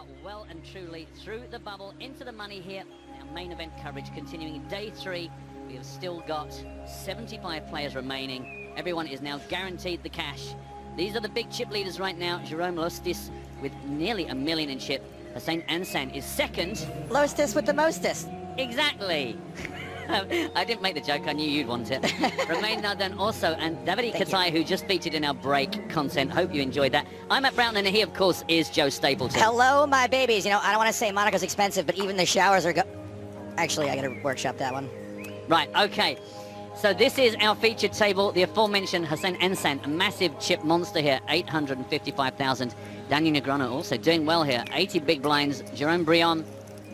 are well and truly through the bubble, into the money here. Our main event coverage continuing day 3. We have still got 75 players remaining. Everyone is now guaranteed the cash. These are the big chip leaders right now. Jerome Lostis with nearly $1 million in chip. Hussein Ansan is second. Lostis with the mostest. Exactly. I didn't make the joke, I knew you'd want it. Romain Nardin also, and Davide Katai, who just featured in our break content. Hope you enjoyed that. I'm Matt Brown, and he, of course, is Joe Stapleton. Hello, my babies. You know, I don't want to say Monaco's expensive, but even the showers are Actually, I got to workshop that one. Right, okay. So this is our featured table. The aforementioned Hussein Ansan, a massive chip monster here, 855,000. Daniel Negreanu also doing well here, 80 big blinds. Jerome Brion,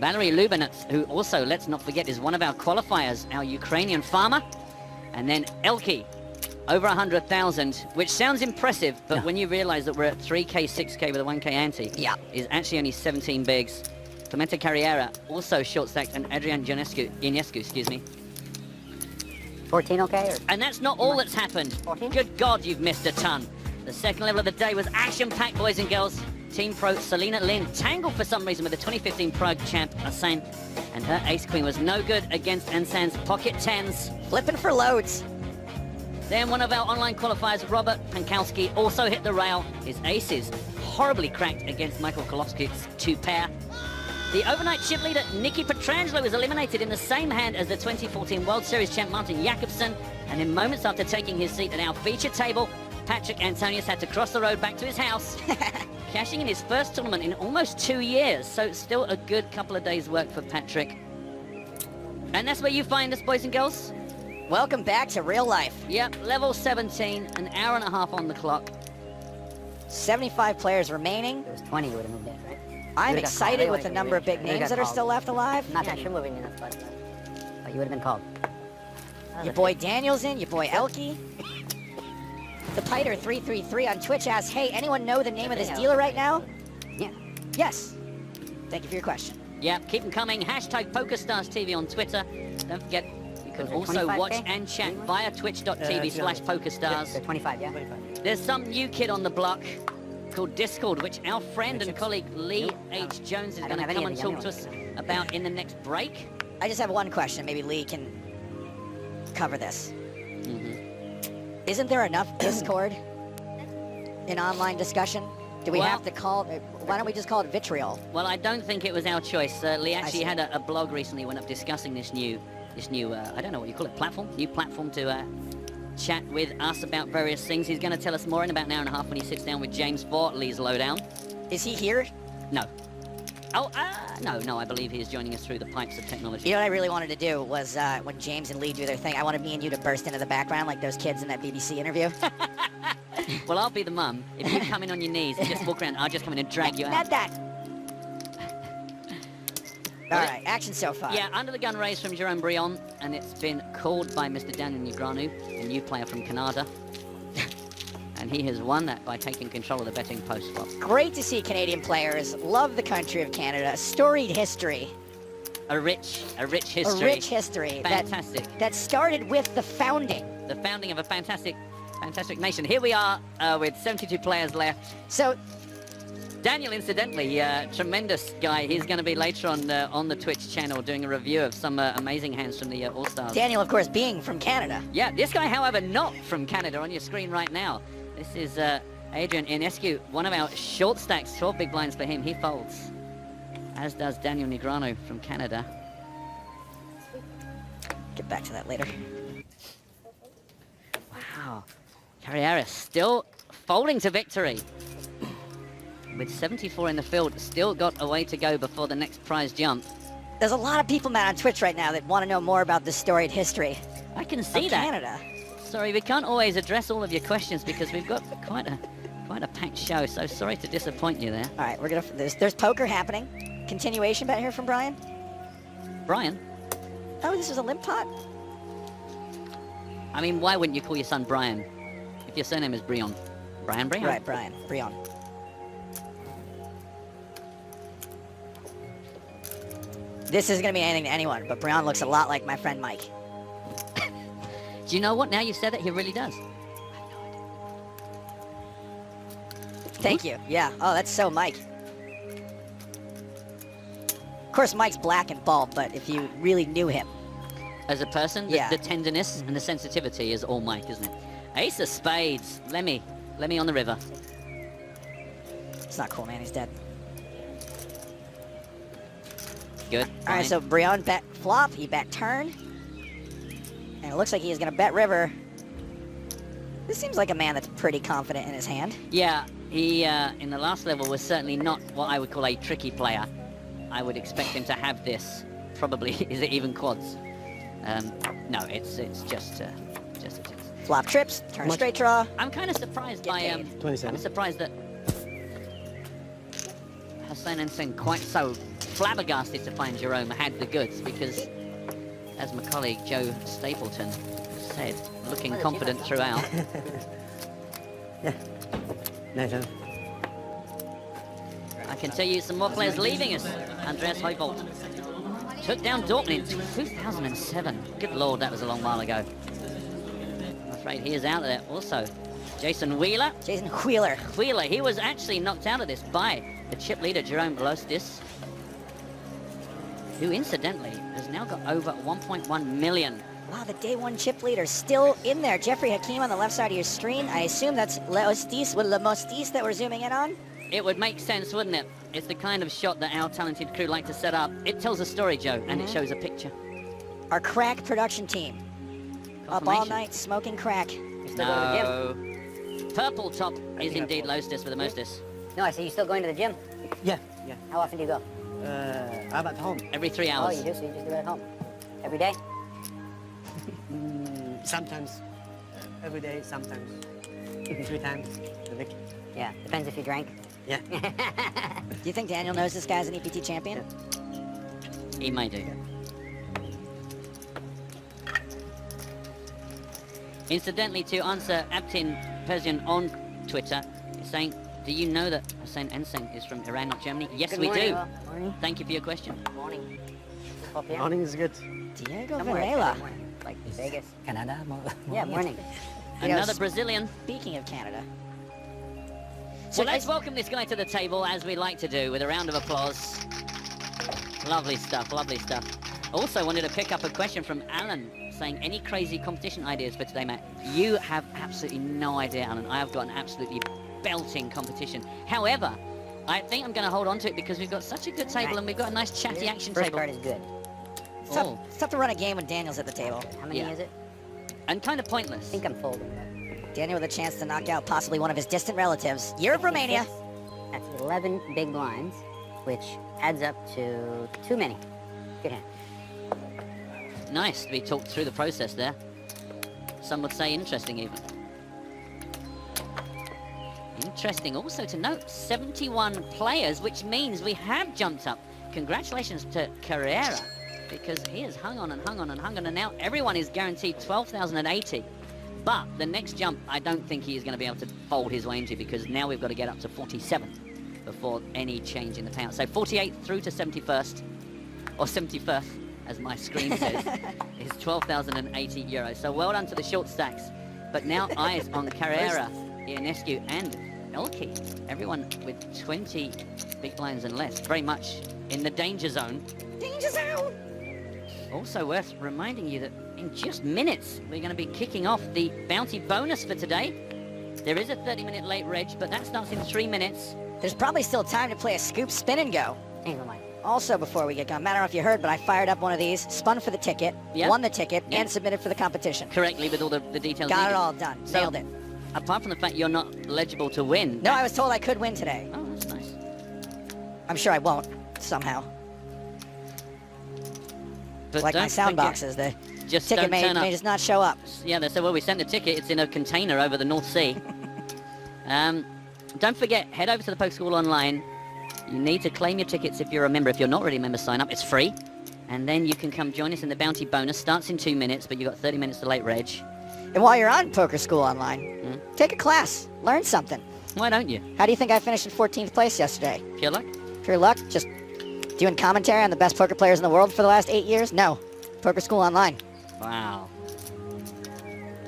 Valery Lubinets, who also, let's not forget, is one of our qualifiers, our Ukrainian farmer. And then Elki, over 100,000, which sounds impressive, but when you realize that we're at 3K, 6K with a 1K ante, is actually only 17 bigs. Clemente Carriera, also short stacked, and Adrian Ionescu, excuse me. 14 okay? Or? And that's not all that's happened. 14? Good God, you've missed a ton. The second level of the day was action-packed, boys and girls. Team Pro Selena Lin tangled for some reason with the 2015 Prague champ Asan, and her ace queen was no good against Ansan's pocket tens. Flipping for loads. Then one of our online qualifiers, Robert Pankowski, also hit the rail. His aces horribly cracked against Michael Kolowski's 2-pair. The overnight chip leader, Nicky Petrangelo, was eliminated in the same hand as the 2014 World Series champ Martin Jakobsen, and in moments after taking his seat at our feature table, Patrick Antonius had to cross the road back to his house, cashing in his first tournament in almost 2 years, so still a good couple of days' work for Patrick. And that's where you find us, boys and girls. Welcome back to real life. Yep, level 17, an hour and a half on the clock. 75 players remaining. If it was 20, you would have moved in, right? I'm excited with the number of big names that are still left alive. Not that you're moving in that spot, but you would have been called. Your boy Daniel's in, your boy Elki. The Piter 333 on Twitch asks, hey, anyone know the name of this dealer right now? Yeah. Yes. Thank you for your question. Yep, keep them coming. Hashtag PokerStars TV on Twitter. Don't forget, you can also watch and chat via twitch.tv/PokerStars. They're 25, yeah? There's some new kid on the block called Discord, which our friend and colleague Lee H. Jones is going to come and talk to us about in the next break. I just have one question. Maybe Lee can cover this. Isn't there enough Discord in online discussion? Do we have to call it, why don't we just call it vitriol? Well, I don't think it was our choice. Lee actually had a blog recently, went up discussing this new, I don't know what you call it, new platform to chat with us about various things. He's going to tell us more in about an hour and a half when he sits down with James for Lee's Lowdown. Is he here? No. Oh, no, I believe he is joining us through the pipes of technology. You know what I really wanted to do was when James and Lee do their thing, I wanted me and you to burst into the background like those kids in that BBC interview. Well, I'll be the mum. If you come in on your knees and just walk around, I'll just come in and drag you out. Not that. All right, action so far. Yeah, under the gun raise from Jerome Brion, and it's been called by Mr. Daniel Negreanu, a new player from Canada. And he has won that by taking control of the betting post flop. Great to see Canadian players love the country of Canada. A storied history. A rich history. A rich history. Fantastic. That started with the founding. The founding of a fantastic nation. Here we are with 72 players left. So, Daniel, incidentally, tremendous guy. He's going to be later on the Twitch channel doing a review of some amazing hands from the All-Stars. Daniel, of course, being from Canada. Yeah, this guy, however, not from Canada, on your screen right now. This is Adrian Ionescu, one of our short stacks, 12 big blinds for him. He folds, as does Daniel Negreanu from Canada. Get back to that later. Wow. Carriera still folding to victory. With 74 in the field, still got a way to go before the next prize jump. There's a lot of people, Matt, on Twitch right now that want to know more about this storied history. I can see of that. Canada. Sorry, we can't always address all of your questions because we've got quite a packed show, so sorry to disappoint you there. All right, we're gonna. There's poker happening. Continuation bet here from Brian. Brian? Oh, this was a limp pot? I mean, why wouldn't you call your son Brian if your surname is Brion? Brian? Right, Brian. Brion. This isn't going to be anything to anyone, but Brian looks a lot like my friend Mike. Do you know what? Now you said it, he really does. Thank you. Yeah. Oh, that's so Mike. course, Mike's black and bald, but if you really knew him. As a person, Yeah. the tenderness and the sensitivity is all Mike, isn't it? Ace of spades. Lemmy on the river. It's not cool, man. He's dead. Good. All right, fine. so Brion bet flop. He bet turn. And it looks like he's going to bet river. This seems like a man that's pretty confident in his hand. Yeah, he, in the last level, was certainly not what I would call a tricky player. I would expect him to have this. Probably, is it even quads? No, it's just a chance. Flop trips, turn straight draw. I'm kind of surprised Get by, paid. 27. I'm surprised that Hussein Ensign quite so flabbergasted to find Jerome had the goods, because, as my colleague Joe Stapleton said, looking confident throughout. Yeah. Nice. I can tell you some more players leaving us. Andreas Heubolt took down Dortmund in 2007. Good lord, that was a long while ago. I'm afraid he is out of there. Also, Jason Wheeler. Jason Wheeler. Wheeler, he was actually knocked out of this by the chip leader Jerome Lostis, who incidentally has now got over 1.1 million. Wow, the day one chip leader still in there. Jeffrey Hakim on the left side of your screen. I assume that's Leostis with Le Mostis that we're zooming in on. It would make sense, wouldn't it? It's the kind of shot that our talented crew like to set up. It tells a story, Joe, and it shows a picture. Our crack production team. Up all Confirmation. night smoking crack. You still going to the No. Purple top is indeed Lostis with the mostest. gym? No, I said you still going to the gym? Yeah. How often do you go? I'm at home. Every 3 Oh, hours. you do, so you just do it at home? Every day? Sometimes. Every day, sometimes. 3 times a week. Yeah, depends if you drank. Yeah. Do you think Daniel knows this guy's an EPT champion? He may do. Incidentally, to answer Abtin Persian on Twitter, he's saying, do you know that Hussein Ensign is from Iran, not Germany? Yes, Good we morning, do. Will. Morning. Thank you for your question. Morning. 4 p.m. Morning is good. Diego Somewhere it's Varela. good morning. Like Vegas. Canada. Yeah, morning. You know, Another Brazilian. Speaking of Canada. So let's welcome this guy to the table, as we like to do, with a round of applause. Lovely stuff, lovely stuff. Also wanted to pick up a question from Alan, saying, any crazy competition ideas for today, Matt? You have absolutely no idea, Alan. I have got an absolutely belting competition. However, I think I'm going to hold on to it because we've got such a good table and we've got a nice chatty action First table. card is good. It's tough, Oh. it's tough to run a game when Daniel's at the table. How many Yeah. is it? And kind of I pointless. think I'm folding. Daniel with a chance to knock out possibly one of his distant relatives. Year of Romania. That's 11 big blinds, which adds up to too many. Good hand. Nice to be talked through the process there. Some would say interesting even. Interesting also to note, 71 players, which means we have jumped up. Congratulations to Carrera, because he has hung on and hung on and hung on, and now everyone is guaranteed 12,080. But the next jump, I don't think he is going to be able to fold his way into, because now we've got to get up to 47 before any change in the payout. So 48 through to 71st, or 71st, as my screen says, is 12,080 euros. So well done to the short stacks. But now eyes on Carrera, Ionescu, and Elke. Everyone with 20 big blinds and less, very much in the danger zone. Danger zone! Also worth reminding you that in just minutes, we're going to be kicking off the bounty bonus for today. There is a 30-minute late reg, but that starts in 3 minutes. There's probably still time to play a scoop, spin, and go. Ain't no mind. Also, before we get going, Matt, I don't know if you heard, but I fired up one of these, spun for the ticket, Yeah. won the ticket, Yeah. and submitted for the competition. Correctly with all the details. Got needed. it all done. So, Nailed it. Apart from the fact you're not eligible to win. No, I was told I could win today. Oh, that's nice. I'm sure I won't, somehow. But Like my don't sound forget, boxes, the just ticket don't may turn up. just not show up. Yeah, they said, well, we sent the ticket. It's in a container over the North Sea. Don't forget, head over to the Poker School online. You need to claim your tickets if you're a member. If you're not already a member, sign up. It's free. And then you can come join us in the bounty bonus. Starts in 2 minutes, but you've got 30 minutes to late reg. And while you're on Poker School Online, take a class, learn something. Why don't you? How do you think I finished in 14th place yesterday? Pure luck? Pure luck? Just doing commentary on the best poker players in the world for the last 8 years? No. Poker School Online. Wow.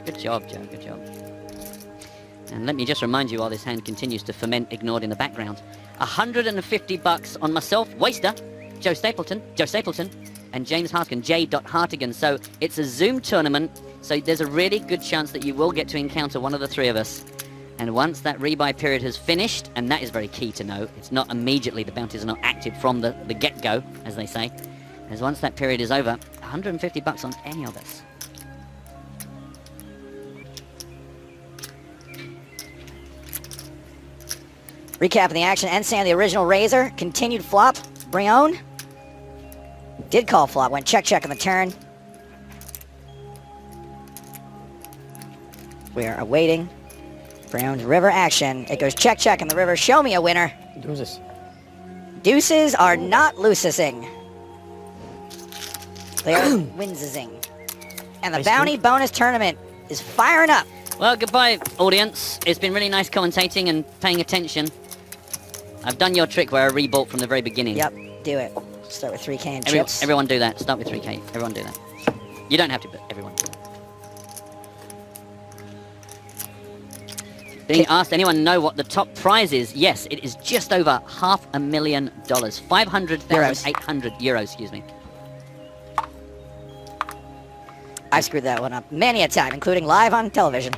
Good job, Joe. Good job. And let me just remind you while this hand continues to ferment, ignored in the background. $150 on myself, Waster, Joe Stapleton, and James Hartigan, J.Hartigan. So it's a Zoom tournament, so there's a really good chance that you will get to encounter one of the three of us. And once that rebuy period has finished, and that is very key to know, it's not immediately, the bounties are not active from the get-go, as they say. As once that period is over, 150 bucks on any of us. Recapping the action. Ensan, the original raiser. Continued flop. Brion. Did call flop. Went check on the turn. We are awaiting Brion's river action. It goes check on the river. Show me a winner. Deuces. Deuces are not loosesing. They are winsesing. And the bounty bonus tournament is firing up. Well, goodbye, audience. It's been really nice commentating and paying attention. I've done your trick where I rebought from the very beginning. Yep, do it. Start with 3K and chips. Everyone do that. Start with 3K. Everyone do that. You don't have to, but everyone do that. Being asked, anyone know what the top prize is? Yes, it is just over $500,000. 500,800 euros, excuse me. I screwed that one up many a time, including live on television.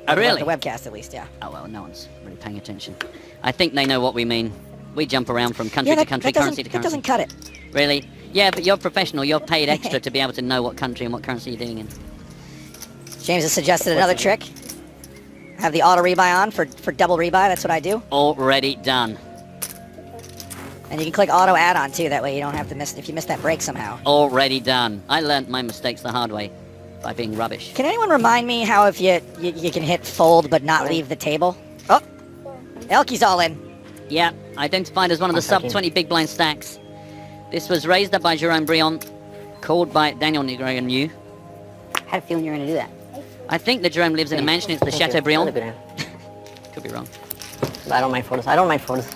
Oh, really? The webcast, at least, yeah. Oh, well, no one's really paying attention. I think they know what we mean. We jump around from country to country, currency to currency. That doesn't cut it. Really? Yeah, but you're professional. You're paid extra to be able to know what country and what currency you're dealing in. James has suggested another trick. Have the auto rebuy on for double rebuy. That's what I do. Already done. And you can click auto add-on too. That way you don't have to miss if you miss that break somehow. Already done. I learnt my mistakes the hard way by being rubbish. Can anyone remind me how if you can hit fold but not leave the table? Oh, Elky's all in. Yeah, identified as one of the sub-20 big blind stacks. This was raised up by Jerome Brion, called by Daniel Negreanu. I had a feeling you were going to do that. I think that Jerome lives in a mansion. It's the Chateau Brion. Could be wrong. I don't mind photos. I don't mind photos.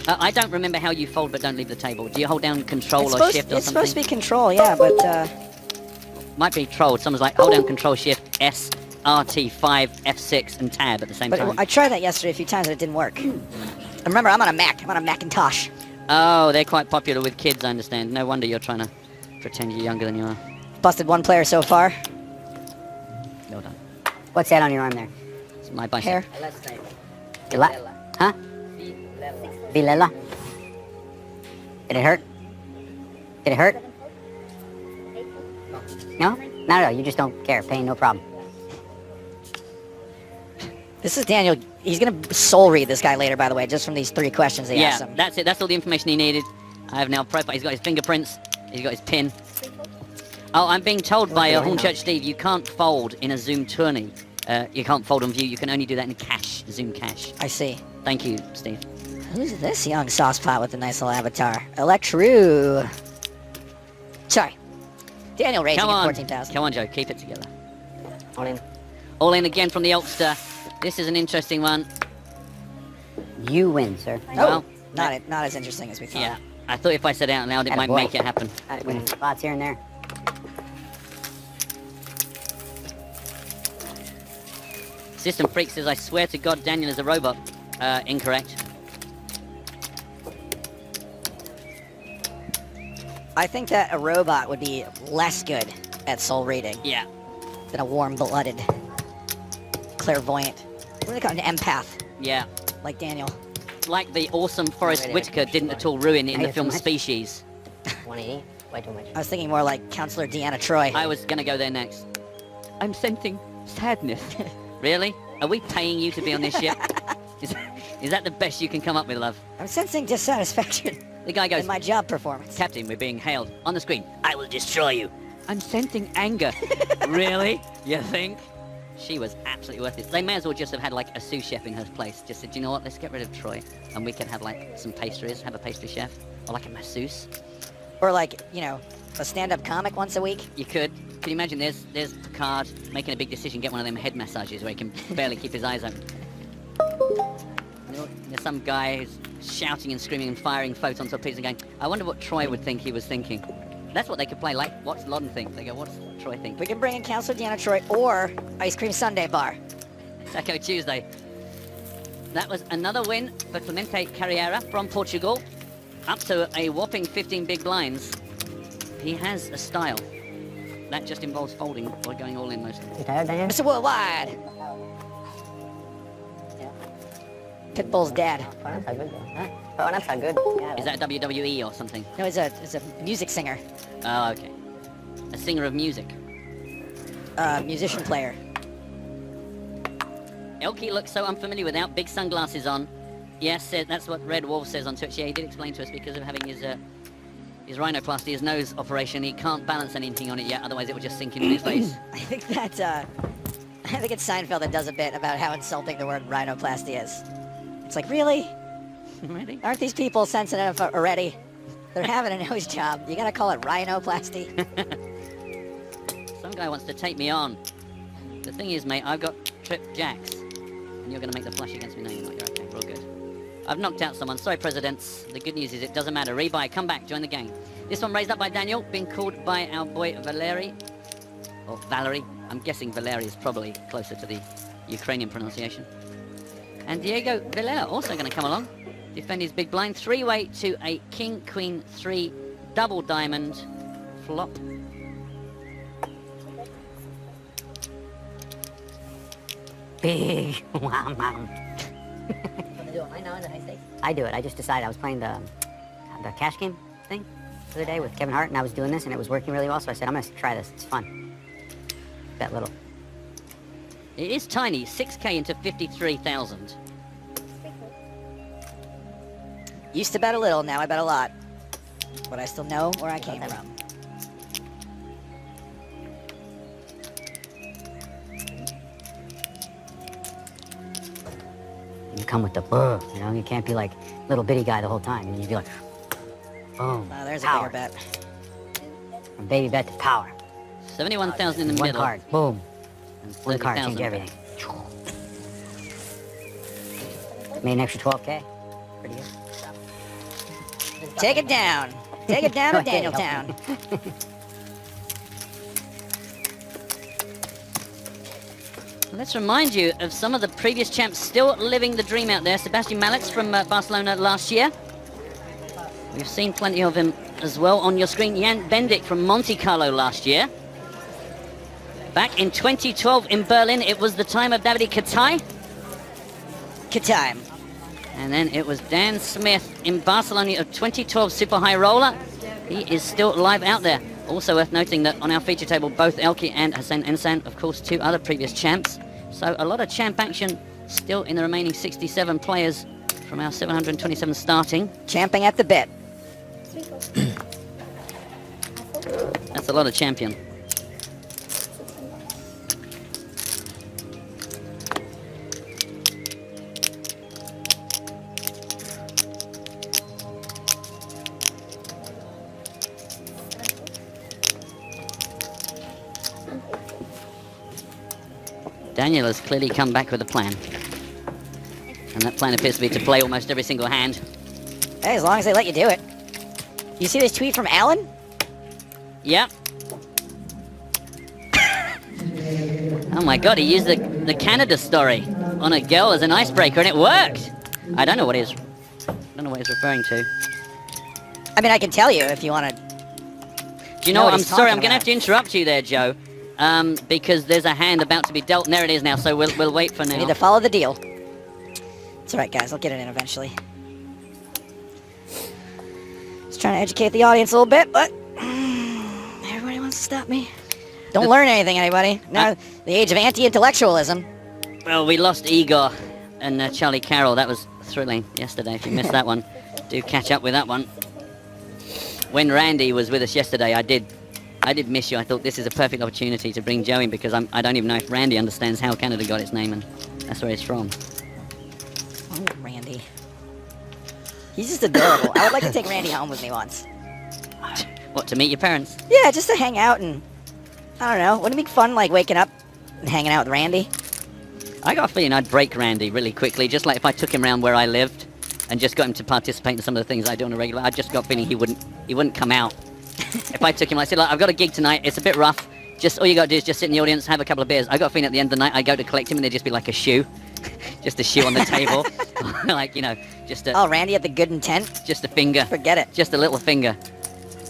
I don't remember how you fold but don't leave the table. Do you hold down control or shift or something? It's supposed to be control, yeah, but... Might be trolled. Someone's like, hold down control shift, S, RT5, F6, and tab at the same time. I tried that yesterday a few times and it didn't work. And remember, I'm on a Mac. I'm on a Macintosh. Oh, they're quite popular with kids, I understand. No wonder you're trying to pretend you're younger than you are. Busted one player so far. Well done. What's that on your arm there? It's my bicep. Hair. Huh? Vilela. Did it hurt? Did it hurt? No? No, you just don't care. Pain, no problem. This is Daniel. He's going to soul read this guy later, by the way, just from these 3 questions they asked him. Yeah, that's it. That's all the information he needed. I have now profiled. He's got his fingerprints. He's got his pin. Oh, I'm being told by Hornchurch Steve, you can't fold in a Zoom tourney. You can't fold on view. You can only do that in cash, Zoom cash. I see. Thank you, Steve. Who's this young saucepot with a nice little avatar? Electru. Sorry. Daniel raising at 14,000. Come on, Joe. Keep it together. All in. All in again from the Ulster. This is an interesting one. You win, sir. Oh, not as interesting as we thought. Yeah, I thought if I said it out loud, it might make it happen. Winning spots here and there. System Freak says, I swear to God, Daniel is a robot. Incorrect. I think that a robot would be less good at soul reading Yeah. than a warm-blooded, clairvoyant. What do they call it? An empath, Yeah. like Daniel. Like the awesome Forrest Whitaker didn't at all ruin in the film Species. 180? Way too much. I was thinking more like Counselor Deanna Troy. I was going to go there next. I'm sensing sadness. Really? Are we paying you to be on this ship? Is that the best you can come up with, love? I'm sensing dissatisfaction The guy goes, in my job performance. Captain, we're being hailed. On the screen, I will destroy you. I'm sensing anger. Really? You think? She was absolutely worth it. They may as well just have had like a sous chef in her place. Just said, you know what, let's get rid of Troy. And we can have like some pastries, have a pastry chef. Or like a masseuse. Or like, you know, a stand-up comic once a week. You could. Can you imagine there's Picard making a big decision, get one of them head massages where he can barely keep his eyes open. There's some guy who's shouting and screaming and firing photons torpedoes and going, I wonder what Troy would think he was thinking. That's what they could play, like, what's Loddon think? They go, what's Troy think? We can bring in Counselor Deanna Troy or Ice Cream Sundae Bar. Taco Tuesday. That was another win for Clemente Carreira from Portugal. up to a whopping 15 big blinds. He has a style. That just involves folding or going all in mostly. You tired, Daniel? Mr. Worldwide. Pitbull's dad. Oh, that's not good, though. Huh? Oh, that's not good. Yeah, Is that WWE or something? No, he's a music singer, Oh, okay. A singer of music. musician player. Elkie looks so unfamiliar without big sunglasses on. Yes, that's what Red Wolf says on Twitch. Yeah, he did explain to us because of having his rhinoplasty, his nose operation. He can't balance anything on it yet, otherwise it would just sink into his face. I think that, I think it's Seinfeld that does a bit about how insulting the word rhinoplasty is. It's like, really? Really? Aren't these people sensitive already? They're having a nose job. You gotta call it rhinoplasty? Some guy wants to take me on. The thing is, mate, I've got trip jacks. And you're going to make the flush against me. No, you're not. You're okay. We're all good. I've knocked out someone. Sorry, Presidents. The good news is it doesn't matter. Rebuy. Come back. Join the game. This one raised up by Daniel. Being called by our boy Valery. Or Valerie. I'm guessing Valery is probably closer to the Ukrainian pronunciation. And Diego Villela also going to come along. Defend his big blind. 3-way to a King, Queen, 3. Double diamond. Flop. Big. Wow, wow. I do it. I just decided I was playing the cash game thing the other day with Kevin Hart, and I was doing this, and it was working really well, so I said, I'm going to try this. It's fun. Bet little. It is tiny. 6K into 53,000. Used to bet a little, now I bet a lot. But I still know where I came from. You come with the boom, you know? You can't be like little bitty guy the whole time. And you'd be like, boom. Oh, there's power. a bigger bet. From baby bet to power. 71,000 in the One middle. card, boom. And One card, 30,000. change everything. Made an extra 12K. Pretty good. Take it down. Take it down to Go ahead, Danieltown. Let's remind you of some of the previous champs still living the dream out there. Sebastian Malix from Barcelona last year. We've seen plenty of him as well on your screen. Jan Bendik from Monte Carlo last year. Back in 2012 in Berlin, it was the time of Davide Katai. Time. And then it was Dan Smith in Barcelona of 2012 Super High Roller. He is still live out there. Also worth noting that on our feature table, both Elkie and Hussein Ensan, of course, 2 other previous champs. So a lot of champ action still in the remaining 67 players from our 727 starting. Champing at the bit. That's a lot of champion. Daniel has clearly come back with a plan. And that plan appears to be to play almost every single hand. Hey, as long as they let you do it. You see this tweet from Alan? Yep. Oh my god, he used the Canada story on a girl as an icebreaker and it worked! I don't know what he's referring to. I mean, I can tell you if you want to. Do you know what? I'm he's sorry, I'm talking going to have to interrupt you there, Joe. Because there's a hand about to be dealt, and there it is now, so we'll wait for You now. need to follow the deal. It's alright, guys. I'll get it in eventually. Just trying to educate the audience a little bit, but everybody wants to stop me. Don't learn anything, anybody. Now, the age of anti-intellectualism. Well, we lost Igor and Charlie Carroll. That was thrilling yesterday. If you missed that one, do catch up with that one. When Randy was with us yesterday, I did miss you. I thought this is a perfect opportunity to bring Joe in because I don't even know if Randy understands how Canada got its name, and that's where it's from. Oh, Randy. He's just adorable. I would like to take Randy home with me once. What, to meet your parents? Yeah, just to hang out and, I don't know, wouldn't it be fun, like, waking up and hanging out with Randy? I got a feeling I'd break Randy really quickly, just like if I took him around where I lived and just got him to participate in some of the things I do on a regular. I just got a feeling he wouldn't come out. If I took him, I said, like, I've got a gig tonight, it's a bit rough, just all you got to do is just sit in the audience, have a couple of beers. I got a feeling at the end of the night, I go to collect him and there'd just be like a shoe, just a shoe on the table. Like, you know, just a, Oh, Randy had the good intent. just a finger. Forget it. Just a little finger.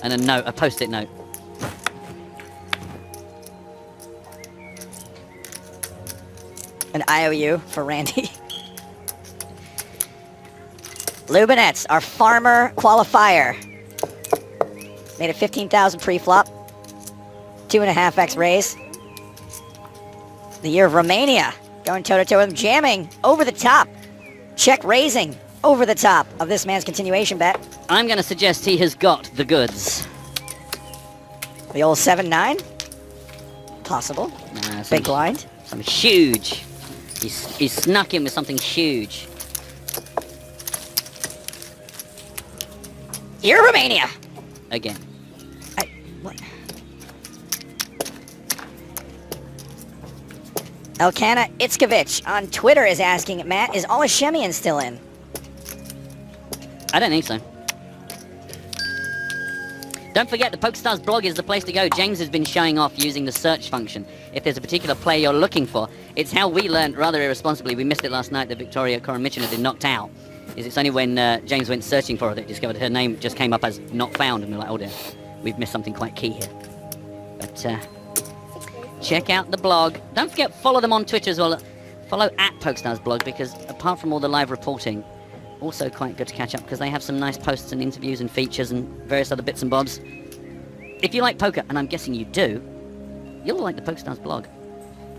And a note, a post-it note. An IOU for Randy. Lubinets, our farmer qualifier. Made a 15,000 pre-flop. 2.5x raise. The year of Romania. Going toe-to-toe with him, jamming over the top. Check raising over the top of this man's continuation bet. I'm going to suggest he has got the goods. The old 7-9. Possible. Nah, Big blind. Some huge. He's snuck in with something huge. Year of Romania. Again. What? Elkana Itzkovich on Twitter is asking, Matt, is Olashemian still in? I don't think so. Don't forget, the PokerStars blog is the place to go. James has been showing off using the search function. If there's a particular player you're looking for, it's how we learned rather irresponsibly. We missed it last night that Victoria Koromichina had been knocked out. It's only when James went searching for her that discovered her name just came up as not found, and we're like, oh dear, we've missed something quite key here. But check out the blog. Don't forget, follow them on Twitter as well. Follow at PokerStars blog, because apart from all the live reporting, also quite good to catch up because they have some nice posts and interviews and features and various other bits and bobs. If you like poker, and I'm guessing you do, you'll like the PokerStars blog.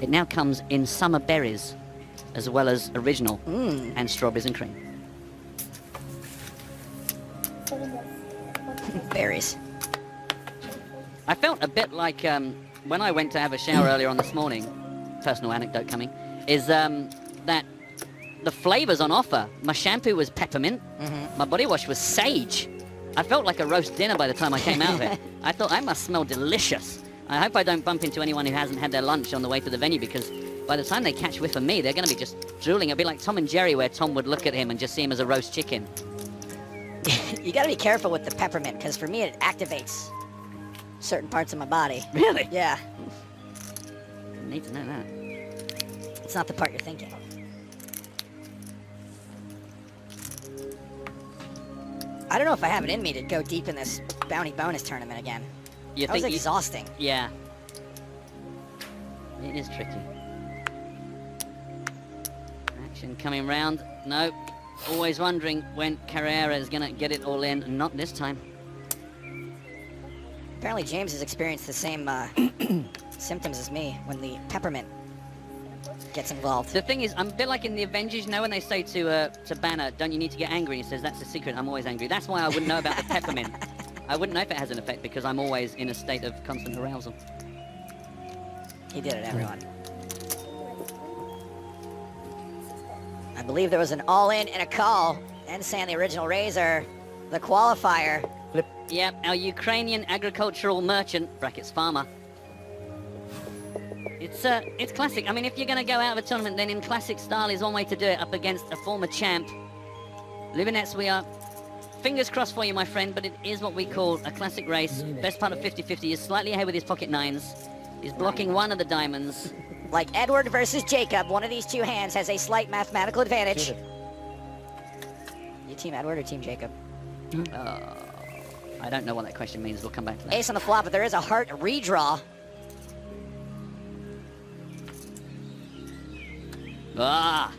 It now comes in summer berries, as well as original and strawberries and cream. Berries. I felt a bit like when I went to have a shower earlier on this morning, personal anecdote coming, is that the flavors on offer, my shampoo was peppermint, my body wash was sage. I felt like a roast dinner by the time I came out of it. I thought, I must smell delicious. I hope I don't bump into anyone who hasn't had their lunch on the way to the venue, because by the time they catch whiff of me, they're going to be just drooling. It'll be like Tom and Jerry, where Tom would look at him and just see him as a roast chicken. You gotta be careful with the peppermint, because for me it activates certain parts of my body. Really? Yeah. Need to know that. It's not the part you're thinking. I don't know if I have it in me to go deep in this bounty bonus tournament again. You That was think exhausting. Yeah. It is tricky. Action coming round. Nope. Always wondering when Carrera is going to get it all in, and not this time. Apparently James has experienced the same symptoms as me when the peppermint gets involved. The thing is, I'm a bit like in the Avengers, you know, when they say to Banner, don't you need to get angry? He says, that's the secret, I'm always angry. That's why I wouldn't know about the peppermint. I wouldn't know if it has an effect, because I'm always in a state of constant arousal. He did it, everyone. I believe there was an all-in and a call. Ensan, the original raiser, the qualifier. Flip. Yep, our Ukrainian agricultural merchant, brackets farmer. It's classic. I mean, if you're going to go out of a tournament, then in classic style is one way to do it, up against a former champ. Lubinets, we are fingers crossed for you, my friend, but it is what we call a classic race. Best part of 50-50. He's slightly ahead with his pocket nines. He's blocking one of the diamonds. Like Edward versus Jacob, one of these two hands has a slight mathematical advantage. You team Edward or team Jacob? I don't know what that question means. We'll come back to that. Ace on the flop, but there is a heart redraw. Ah!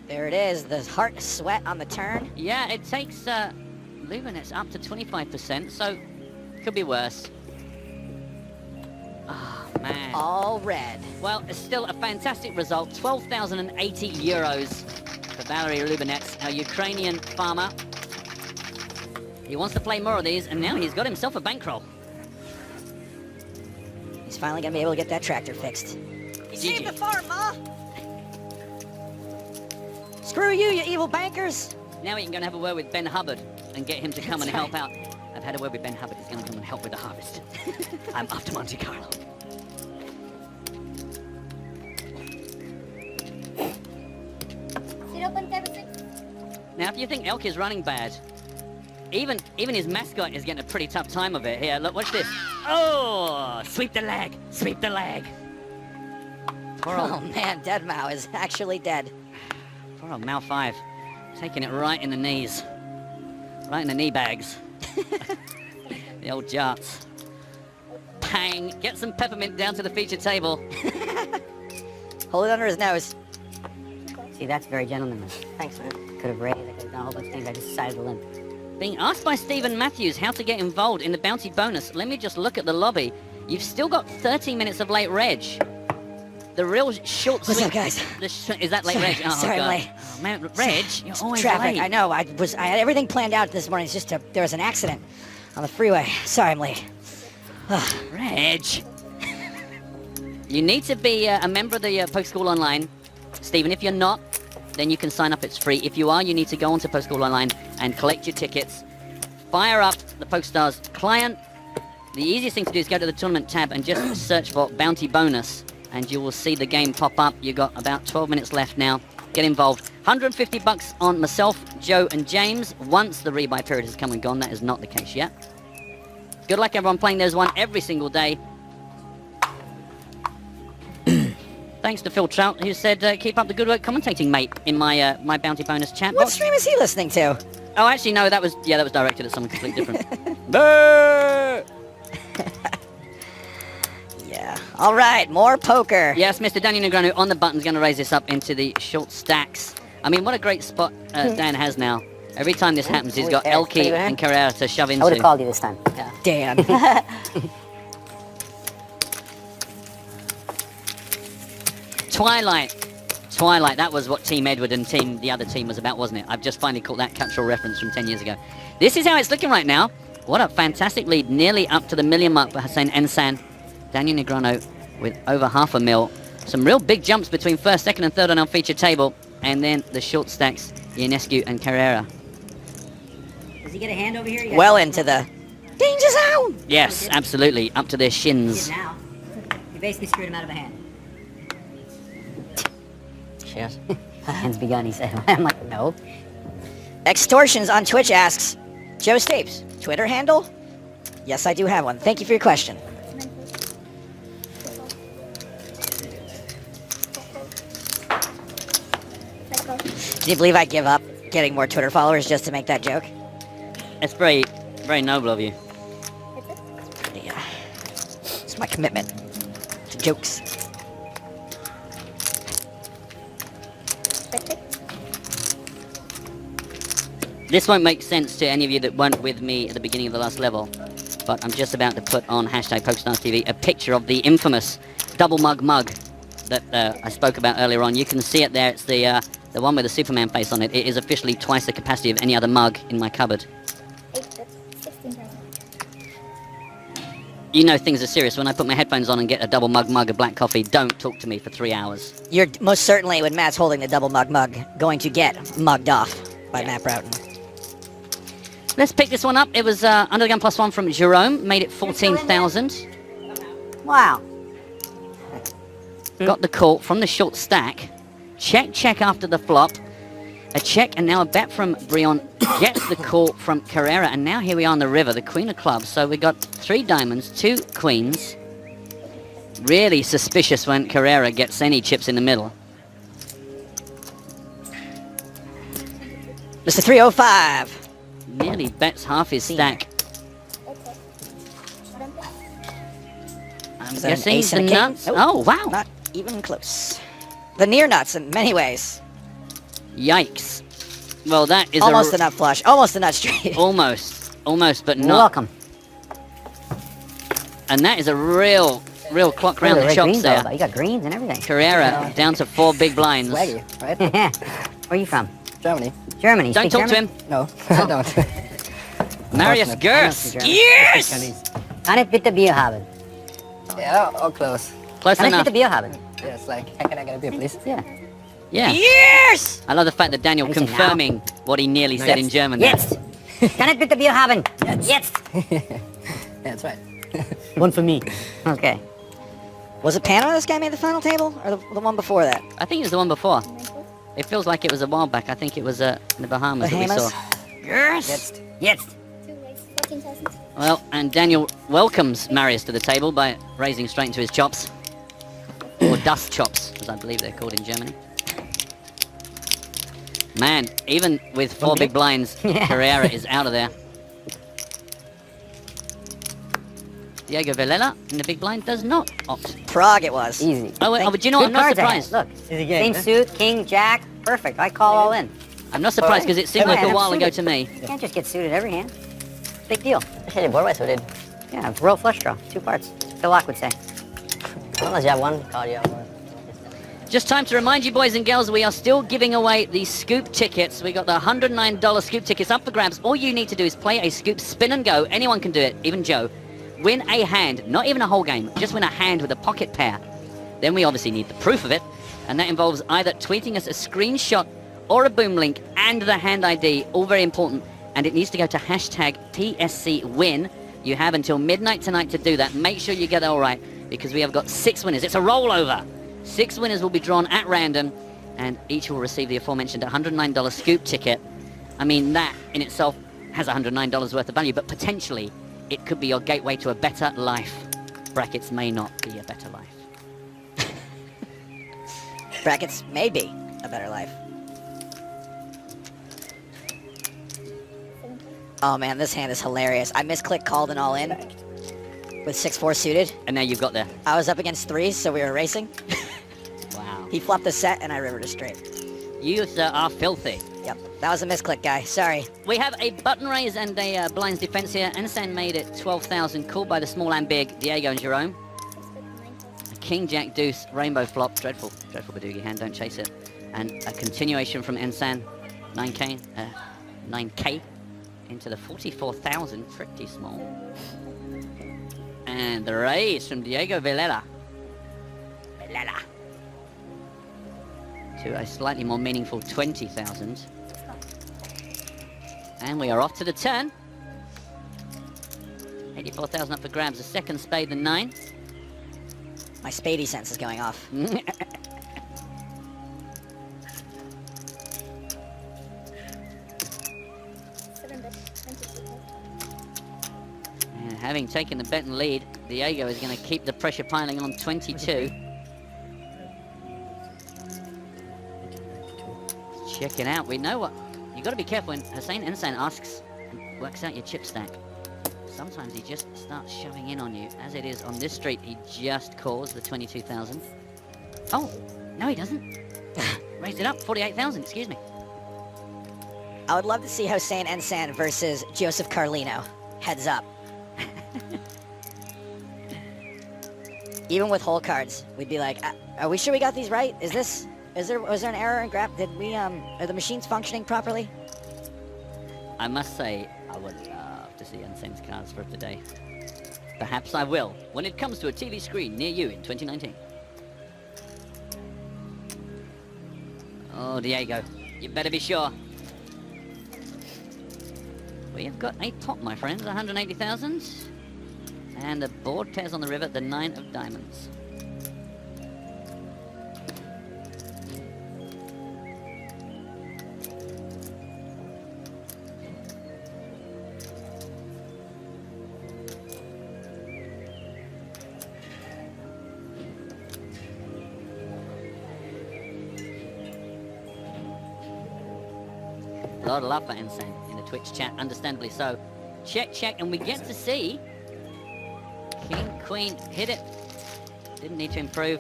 There it is, the heart sweat on the turn. Yeah, it takes Lubinets up to 25%, so could be worse. Oh, man. All red. Well, it's still a fantastic result. 12,080 euros for Valery Lubinets, our Ukrainian farmer. He wants to play more of these, and now he's got himself a bankroll. He's finally gonna be able to get that tractor fixed. He saved the farm, Ma! Screw you, you evil bankers! Now we can go and have a word with Ben Hubbard and get him to come and help out. I've had a word with Ben Hubbard. He's going to come and help with the harvest. I'm off to Monte Carlo. Now, if you think Elk is running bad, even his mascot is getting a pretty tough time of it. Here, look, watch this. Oh, sweep the leg, sweep the leg. Poor old Oh man, Deadmau is actually dead. Poor old Mal 5. Taking it right in the knees. Right in the knee bags. The old jarts. Pang! Get some peppermint down to the feature table. Hold it under his nose. See, that's very gentlemanly. Thanks, man. Could have raised, I could have done a whole bunch of things. I just decided to limp. Being asked by Stephen Matthews how to get involved in the bounty bonus. Let me just look at the lobby. You've still got 13 minutes of late reg. The real short swing. What's up, guys? Is that late reg? Oh, sorry, God. I'm late. Oh, man, Reg, you're always Traffic. late. I know. I had everything planned out this morning. It's just there was an accident on the freeway. Sorry, I'm late. Reg. You need to be a member of the Poker School Online. Stephen, if you're not, then you can sign up. It's free. If you are, you need to go onto Poker School Online and collect your tickets. Fire up the PokerStars client. The easiest thing to do is go to the tournament tab and just search for bounty bonus, and you will see the game pop up. You've got about 12 minutes left now. Get involved. $150 on myself, Joe, and James once the rebuy period has come and gone. That is not the case yet. Good luck, everyone, playing There's One every single day. Thanks to Phil Trout, who said, keep up the good work commentating, mate, in my my bounty bonus chat What box. stream is he listening to? Oh, actually, no, that was directed at someone completely different. Boo! Yeah. All right, more poker. Yes, Mr. Daniel Negreanu on the button is going to raise this up into the short stacks. I mean, what a great spot Dan has now. Every time this happens, he's got Elke and Carrera to shove into. I would have called you this time. Yeah. Dan. Twilight, that was what Team Edward and the other team was about, wasn't it? I've just finally caught that cultural reference from 10 years ago. This is how it's looking right now. What a fantastic lead, nearly up to the million mark for Hussein Ensan. Daniel Negreanu with over $500,000. Some real big jumps between first, second, and third on our feature table. And then the short stacks, Ionescu and Carrera. Does he get a hand over here? Well into the danger zone. Yes, absolutely, up to their shins. Now. You basically screwed him out of a hand. Cheers. Hand's begun, he said. I'm like, no. Extortions on Twitch asks, Joe Stapes, Twitter handle? Yes, I do have one. Thank you for your question. Do you believe I give up getting more Twitter followers just to make that joke? It's very, very noble of you. Yeah. It's my commitment to jokes. This won't make sense to any of you that weren't with me at the beginning of the last level, but I'm just about to put on hashtag PokerStars TV a picture of the infamous double mug that I spoke about earlier on. You can see it there. It's the one with the Superman face on it. It is officially twice the capacity of any other mug in my cupboard. 16,000. You know things are serious. When I put my headphones on and get a double mug of black coffee, don't talk to me for 3 hours. You're most certainly, when Matt's holding the double mug, going to get mugged off by Matt Broughton. Let's pick this one up. It was under the gun +1 from Jerome. Made it 14,000. Wow. Got the call from the short stack. Check after the flop. A check and now a bet from Brion. Gets the call from Carrera. And now here we are on the river, the queen of clubs. So we got 3 diamonds, 2 queens. Really suspicious when Carrera gets any chips in the middle. Mr. 305. Nearly bets half his stack. I'm Is that an guessing ace the and a king? nuts. Nope. Oh, wow. Not even close. The near nuts in many ways. Yikes. Well, that is Almost a nut flush. Almost a nut street. Almost, but You're not. welcome. And that is a real clock round Ooh, the red chops greens all there. about. You got greens and everything. Carrera down to 4 big blinds. Swaggy, right? Where are you from? Germany. Germany. You Don't speak talk to German? him. No, I don't. Marius I know Gers. some German. Yes! Kann ich bitte Bier haben? Yeah, all close. Close Kann ich enough. bitte Bier haben? Yes, like, can I get a beer, please? Yeah. Yeah. Yes! I love the fact that Daniel How do you say confirming what he nearly said in German there. Jetzt! Kann ich bitte Bier haben? Jetzt! Yeah, that's right. One for me. Okay. Was it Panama this guy made the final table? Or the one before that? I think it was the one before. It feels like it was a while back. I think it was in the Bahamas that we Bahamas? saw. Yes! Jetzt! Jetzt! 2 legs, 14,000. Well, and Daniel welcomes Marius to the table by raising straight into his chops. Or dust chops, as I believe they're called in Germany. Man, even with 4 One big big? blinds, Yeah. Carrera is out of there. Diego Villela in the big blind does not opt. Prague it was. Easy. Oh, wait, but you know what? I'm Good not cards I had. surprised. Look, Easy game, same huh? suit, king, jack, perfect. I call all in. I'm not surprised because it seemed Yeah, like a I'm while ago suited. to me. You can't just get suited every hand. Big deal. Actually, the board was suited. Yeah, royal flush draw, 2 parts. Phil Locke would say. Unless you have one card, you have one. Just time to remind you, boys and girls, we are still giving away the scoop tickets. We got the $109 scoop tickets up for grabs. All you need to do is play a scoop spin and go. Anyone can do it, even Joe. Win a hand, not even a whole game, just win a hand with a pocket pair. Then we obviously need the proof of it, and that involves either tweeting us a screenshot or a boom link and the hand ID, all very important, and it needs to go to hashtag TSCWin. You have until midnight tonight to do that. Make sure you get it all right, because we have got 6 winners. It's a rollover. 6 winners will be drawn at random, and each will receive the aforementioned $109 scoop ticket. I mean, that in itself has $109 worth of value, but potentially it could be your gateway to a better life. Brackets may not be a better life. Brackets may be a better life. Oh man, this hand is hilarious. I misclicked called and all in with 6-4 suited. And now you've got the... I was up against 3s, so we were racing. Wow. He flopped the set and I rivered a straight. You, sir, are filthy. Yep, that was a misclick, guy. Sorry. We have a button raise and a blinds defense here. Ensign made it 12,000, called by the small and big, Diego and Jerome. King, Jack, Deuce, Rainbow flop. Dreadful, dreadful Badoogie hand, don't chase it. And a continuation from Ensign, 9K into the 44,000, pretty small. And the raise from Diego Villela. To a slightly more meaningful 20,000. And we are off to the turn. 84,000 up for grabs. A second spade, the 9. My Spady sense is going off. And having taken the bet and lead, Diego is going to keep the pressure piling on 22. Check it out. We know what... you got to be careful when Hussein Ensign asks and works out your chip stack. Sometimes he just starts shoving in on you. As it is on this street, he just calls the 22,000. Oh, no he doesn't. Raised it up, 48,000, excuse me. I would love to see Hossein Ensan versus Joseph Carlino. Heads up. Even with whole cards, we'd be like, are we sure we got these right? Was there an error in grab? Did we, are the machines functioning properly? I must say, I would love to see Ensign's cards for today. Perhaps I will, when it comes to a TV screen near you in 2019. Oh, Diego, you better be sure. We have got a pot, my friends, 180,000. And the board pairs on the river, the 9 of diamonds. A lot of love for Ensign in the Twitch chat, understandably so. Check, check, and we get to see King, Queen, hit it. Didn't need to improve.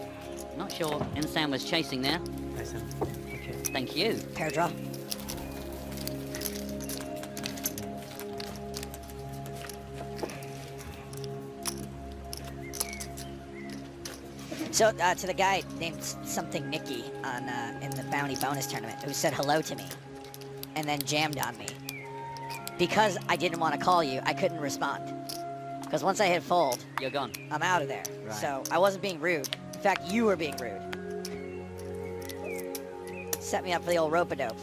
Not sure Ensign was chasing there. Nice hand. Okay. Thank you. Pair draw. So, to the guy named something Nicky on in the Bounty Bonus Tournament who said hello to me and then jammed on me. Because I didn't want to call you, I couldn't respond. Because once I hit fold, You're gone. I'm out of there. Right. So, I wasn't being rude. In fact, you were being rude. Set me up for the old rope-a-dope.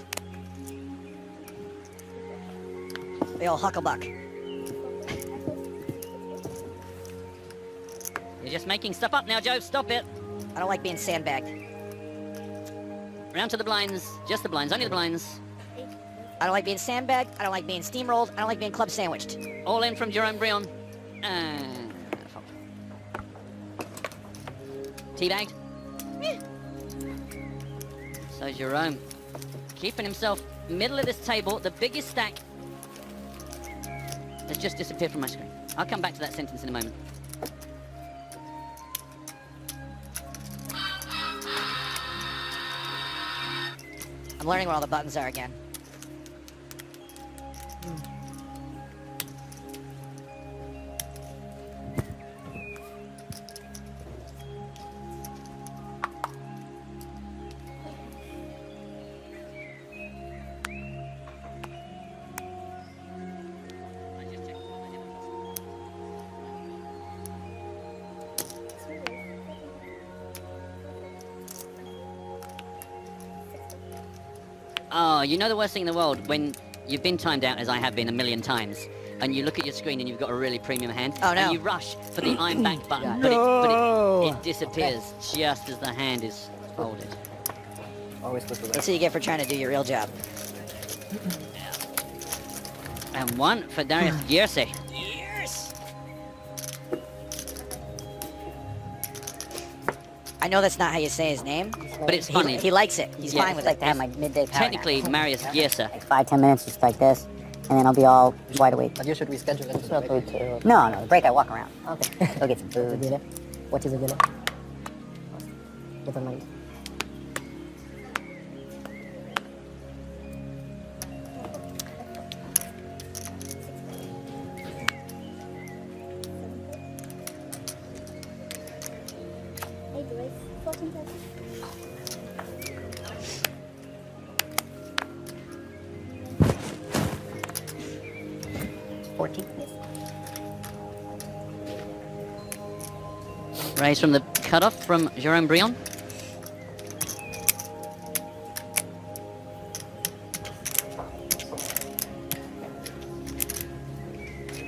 The old hucklebuck. You're just making stuff up now, Joe. Stop it. I don't like being sandbagged. Round to the blinds. Just the blinds. Only the blinds. I don't like being sandbagged. I don't like being steamrolled. I don't like being club sandwiched. All in from Jerome Brion. And... teabagged. So Jerome keeping himself middle of this table. The biggest stack has just disappeared from my screen. I'll come back to that sentence in a moment. I'm learning where all the buttons are again. Oh, you know the worst thing in the world? When you've been timed out, as I have been a million times, and you look at your screen and you've got a really premium hand, Oh, no. and you rush for the I'm back button, it disappears just as the hand is folded. Always flip That's what you get for trying to do your real job. And one for Darius Gierse. Yes! I know that's not how you say his name, But it's funny. he likes it. He's Yeah. fine with It's like it. to have my midday power Technically, nap. Marius Gierse. Like 5-10 minutes, just like this, and then I'll be all wide awake. But you should reschedule it. So maybe. No, the break I walk around. Okay. Go get some food. What is it? Eight race, 14,000. 14. Raise from the cutoff from Jerome Brion.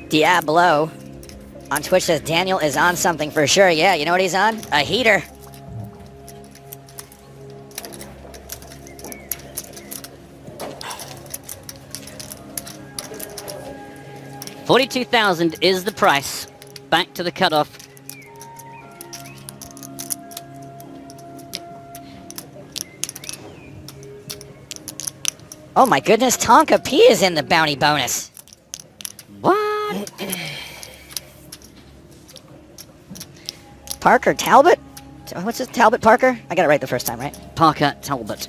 Diablo on Twitch says Daniel is on something for sure. Yeah, you know what he's on? A heater. $42,000 is the price. Back to the cutoff. Oh my goodness, Tonka P is in the bounty bonus. What? Parker Talbot? What's this, Talbot Parker? I got it right the first time, right? Parker Talbot.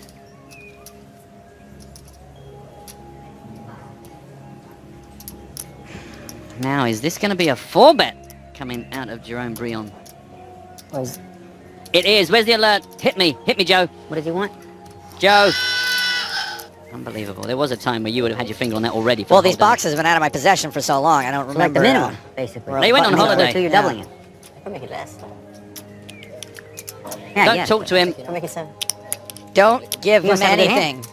Now, is this going to be a 4-bet coming out of Jerome Brion? It is. Where's the alert? Hit me, Joe. What does he want? Joe. Unbelievable. There was a time where you would have had your finger on that already. For Well, the these whole day. boxes have been out of my possession for so long, I don't Like remember. the minimum, basically. They went on holiday. Until you're Yeah. doubling it. Can make it less. Yeah, Don't yeah. talk to him. Can make it 7. Don't give You him must have a good hand. anything.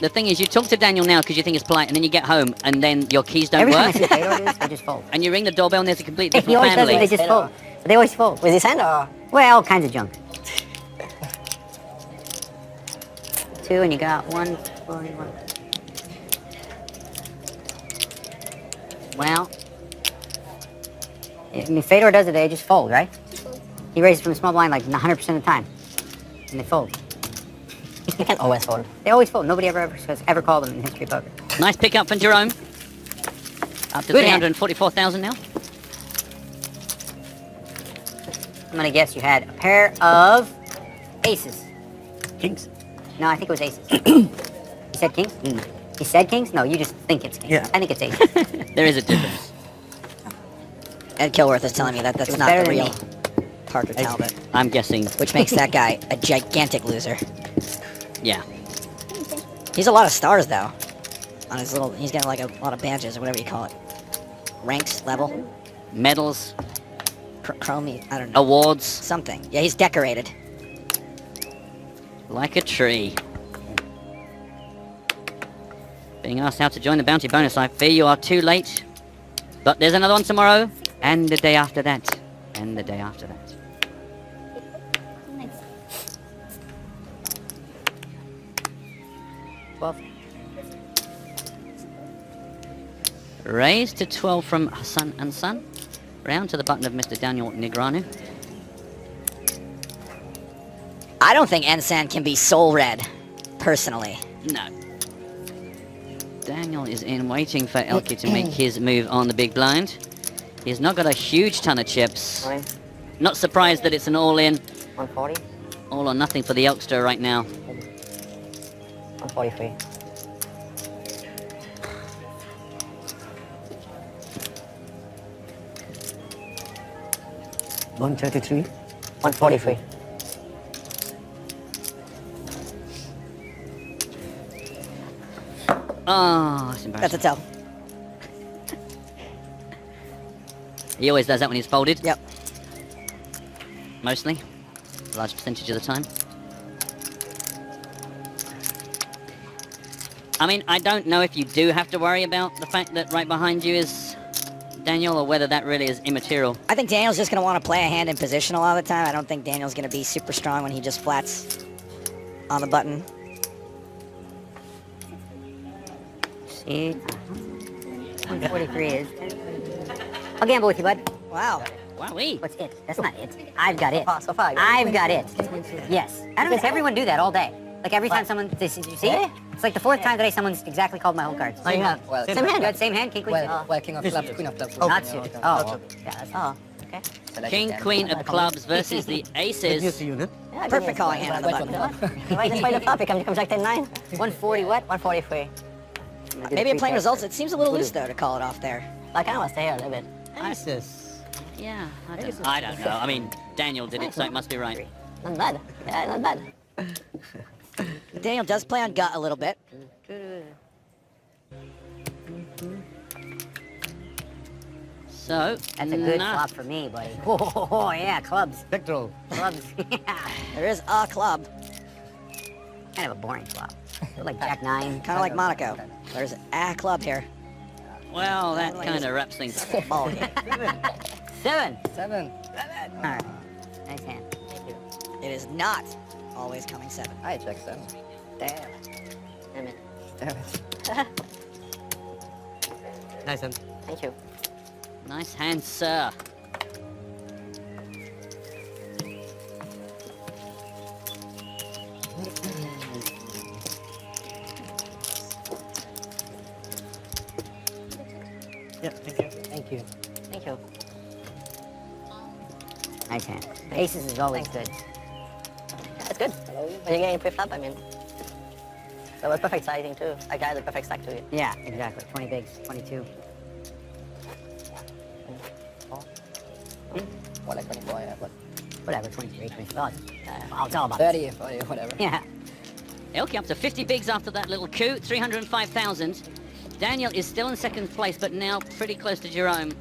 The thing is, you talk to Daniel now because you think it's polite, and then you get home, and then your keys don't Every time I work, see Fedor do this, I just fold. and you ring the doorbell, and there's a complete He different always does it, family. they just fold. They always fold. With his hand or? Well, all kinds of junk. 2, and you got 1, 4, 1. Well, I mean, Fedor does it, they just fold, right? He raises from the small blind like 100% of the time. And they fold. You can always fold. They always fold. Nobody has ever called them in history of poker. Nice pickup from Jerome. Up to Good hand. 344,000 now. I'm gonna guess you had a pair of aces. Kings. No, I think it was aces. You said kings? He said kings? No, you just think it's kings. Yeah. I think it's aces. There is a difference. Ed Kilworth is telling me that that's It was not better the than real me. Parker Talbot, I'm guessing. which makes that guy a gigantic loser. Yeah. He's a lot of stars though. On his little, he's got like a lot of badges or whatever you call it. Ranks, level, Medals, chromie, I don't know. awards, Something. Yeah, he's decorated. like a tree. Being asked how to join the bounty bonus, I fear you are too late. But there's another one tomorrow, and the day after that, and the day after that. Nice. 12. Raise to 12 from Hassan and Son. Round to the button of Mr. Daniel Negreanu. I don't think Ensan can be soul red, personally. No. Daniel is in waiting for Elke to make his move on the big blind. He's not got a huge ton of chips. Fine. Not surprised that it's an all-in, 140. all or nothing for the Elkster right now. 143. $133. 143. Oh, that's embarrassing. That's a tell. He always does that when he's folded. Yep. Mostly. A large percentage of the time. I mean, I don't know if you do have to worry about the fact that right behind you is Daniel, or whether that really is immaterial. I think Daniel's just going to want to play a hand in position a lot of the time. I don't think Daniel's going to be super strong when he just flats on the button. See? 143 is. I'll gamble with you, bud. Wow. Wowee. What's it? That's not it. I've got it. So far, I've got it. Yes. I don't know. Everyone do that all day. Like every time someone, you see? Yeah. It's like the fourth time today someone's exactly called my home cards. Oh, you have? Well, Same hand. Good, same hand. King, queen. well, king of clubs, queen of clubs. Not suited. Oh, yeah. That's, Oh. okay. King, queen of clubs versus the aces. Yeah, Perfect calling hand on the button. Right, that's why the flop comes like 10-9. 140 what? 143. Maybe in playing results, it seems a little loose, though, to call it off there. I kind of want to stay here a little bit. Yeah, I don't know. I mean, Daniel did it, so it must be right. Not bad. Yeah, not bad. Daniel does play on gut a little bit. So, That's a good flop for me, buddy. Oh, yeah, clubs. Big draw. Clubs. Yeah. There is a club, Kind of a boring flop. Like Jack 9. kind of like Monaco. There's a club here. Well, that kind of wraps things up. Ball game. 7. 7. All right. Nice hand. Thank you. It is not always coming 7. I check 7. Damn. Damn it. Damn it. Nice hand. Thank you. Nice hand, sir. Yeah, thank you. Thank you. Thank you. Nice hand. Aces is always good. That's good. When you're getting pre-flop, I mean. That was perfect sizing too. I got the perfect stack to it. Yeah, exactly. 20 bigs, 22. What, like 24, yeah, but Whatever, 23, 24. It's all about 30, 40, whatever. Yeah. Elke up to 50 bigs after that little coup, 305,000. Daniel is still in second place, but now pretty close to Jerome.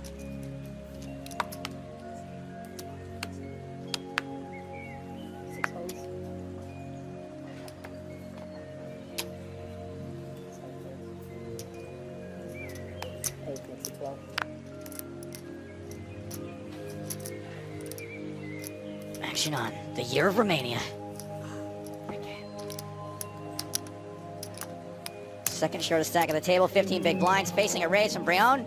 Action on the year of Romania. Second shortest stack of the table, 15 big blinds, facing a raise from Brion.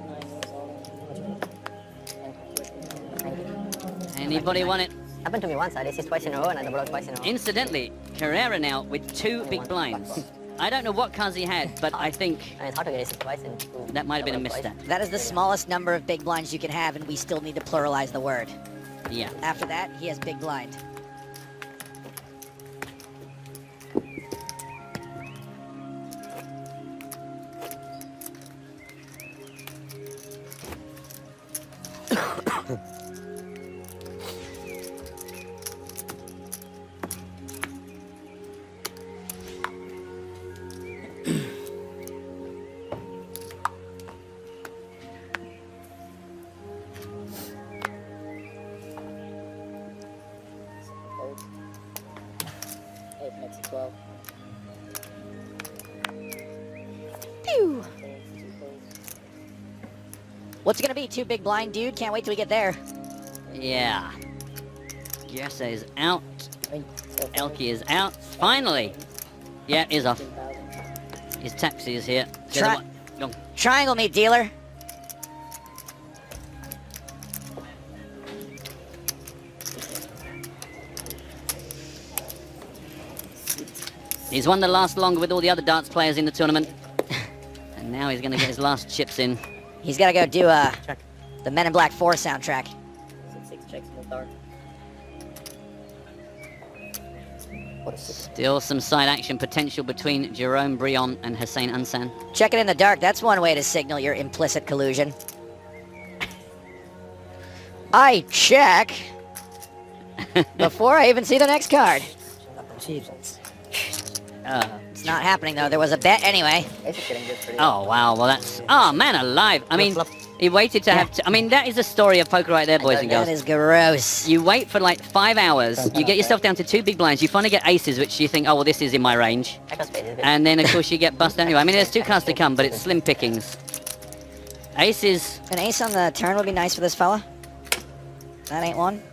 Anybody want it? Happened to me once. I raced twice in a row and I doubled out twice in a row. Incidentally, Carrera now with 2 big blinds. I don't know what cards he had, but I think And it's hard to get aces twice in two. that might have been a double out twice. misstep. That is the smallest number of big blinds you can have, and we still need to pluralize the word. Yeah. After that, he has big blind. Pew! What's it gonna be? 2 big blind, dude? Can't wait till we get there. Yeah. Jesse is out. Elke is out. Finally. Yeah, is off. His taxi is here. Try- Go. Triangle me, dealer. He's won the last longer with all the other darts players in the tournament. And now he's going to get his last chips in. He's got to go do Check. the Men in Black 4 soundtrack. 6 checks in the dark. What is 6? Still some side action potential between Jerome Brion and Hussein Ansan. Check it in the dark. That's one way to signal your implicit collusion. I check before I even see the next card. It's not happening, though. There was a bet anyway. Ace is getting good pretty Oh, wow. Well, that's... Oh, man alive. I mean, he waited to have... I mean, that is a story of poker right there, boys and girls. That is gross. You wait for like 5 hours, you get yourself down to 2 big blinds, you finally get aces, which you think, oh, well, this is in my range. I got spade is good. And then, of course, you get busted anyway. I mean, there's 2 cards to come, but it's slim pickings. Aces, An ace on the turn would be nice for this fella. That ain't one.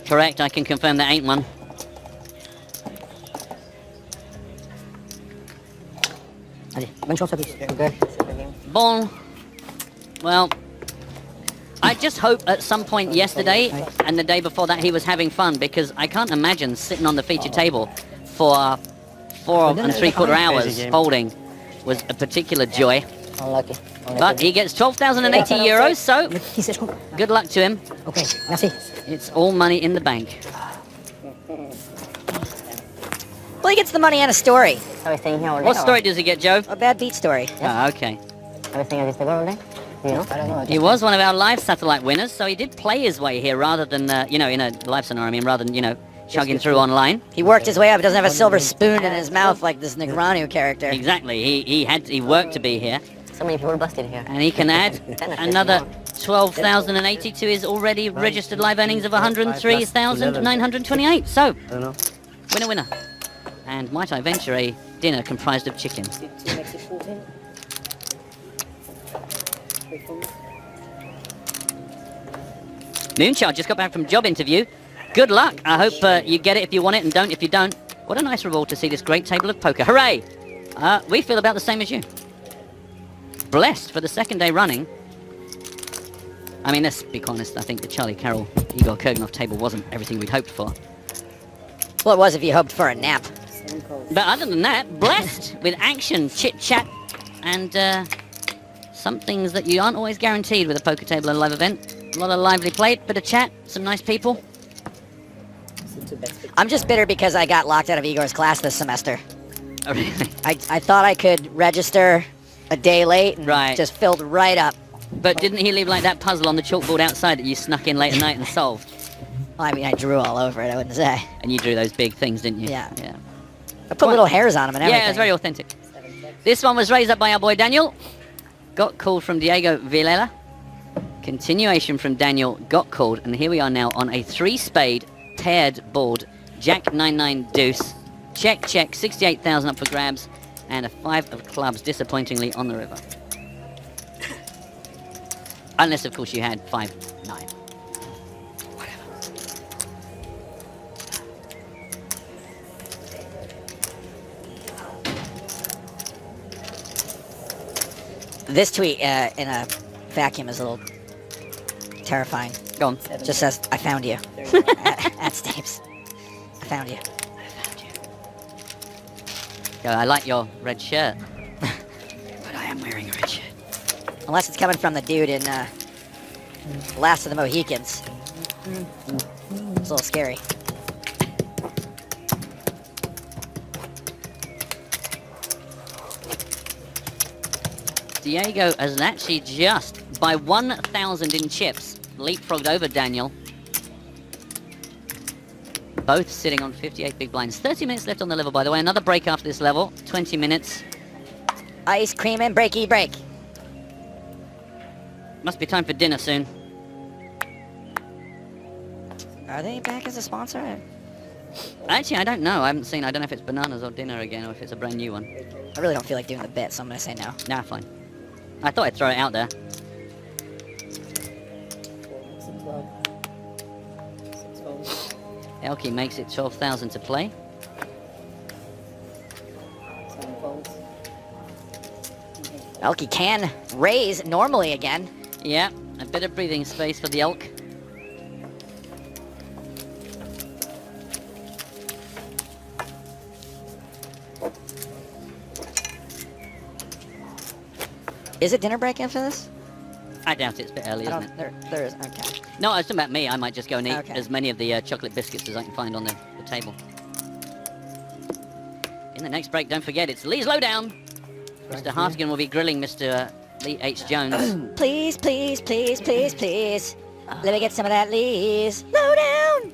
correct. I can confirm that ain't one. Bon. Well, I just hope at some point yesterday and the day before that he was having fun, because I can't imagine sitting on the feature table for 4 3/4 hours folding was a particular joy. Unlucky. But he gets 12,080 euros, so good luck to him. Okay, merci. It's all money in the bank. Well, he gets the money and a story. Everything here all day. What story does he get, Joe? A bad beat story. Ah, okay. Everything is all day? You know? I don't know. He was one of our live satellite winners, so he did play his way here rather than, you know, in a live scenario, I mean, rather than, you know, chugging through online. He worked his way up. He doesn't have a silver spoon in his mouth like this Negranu character. Exactly. He worked to be here. So many people busted here. And he can add another 12,080 to his already registered live earnings of 103,928. So, winner, winner. And might I venture a dinner comprised of chicken? Moonchild just got back from job interview. Good luck. I hope you get it if you want it and don't if you don't. What a nice reward to see this great table of poker. Hooray! We feel about the same as you. Blessed for the 2nd day running. I mean, let's be honest, I think the Charlie Carroll Igor Kurganov table wasn't everything we'd hoped for. Well, it was if you hoped for a nap. But other than that, blessed with action, chit-chat, and some things that you aren't always guaranteed with a poker table and a live event. A lot of lively play, bit of chat, some nice people. I'm just bitter because I got locked out of Igor's class this semester. Oh, really? I thought I could register a day late and Right. just filled right up. But didn't he leave like that puzzle on the chalkboard outside that you snuck in late at night and solved? Well, I mean, I drew all over it, I wouldn't say. And you drew those big things, didn't you? Yeah. Yeah. I put little hairs on them and everything. Yeah, it was very authentic. This one was raised up by our boy Daniel. Got called from Diego Villela. Continuation from Daniel, got called, and here we are now on a 3-spade paired board. Jack 9-9 deuce. Check, check, 68,000 up for grabs, and a 5 of clubs, disappointingly, on the river. Unless, of course, you had 5-9. This tweet in a vacuum is a little terrifying. Go on. Just says, I found you. at Stapes. I found you. Go, I like your red shirt. But I am wearing a red shirt. Unless it's coming from the dude in Last of the Mohicans. It's a little scary. Diego has actually just, by 1,000 in chips, leapfrogged over Daniel. Both sitting on 58 big blinds. 30 minutes left on the level, by the way. Another break after this level. 20 minutes. Ice cream and breaky break. Must be time for dinner soon. Are they back as a sponsor? Actually, I don't know. I haven't seen. I don't know if it's bananas or dinner again, or if it's a brand new one. I really don't feel like doing the bit, so I'm gonna say no. Nah, fine. I thought I'd throw it out there. Elkie makes it 12,000 to play. Elkie can raise normally again. Yeah, a bit of breathing space for the elk. Is it dinner break after this? I doubt it's a bit early, I isn't don't. it? There is. Okay. No, I was talking about me. I might just go and eat Okay. as many of the chocolate biscuits as I can find on the table. In the next break, don't forget, it's Lee's Lowdown. Mr. Hartigan will be grilling Mr. Lee H. Jones. Please, please, please, please, please. Let me get some of that Lee's Lowdown.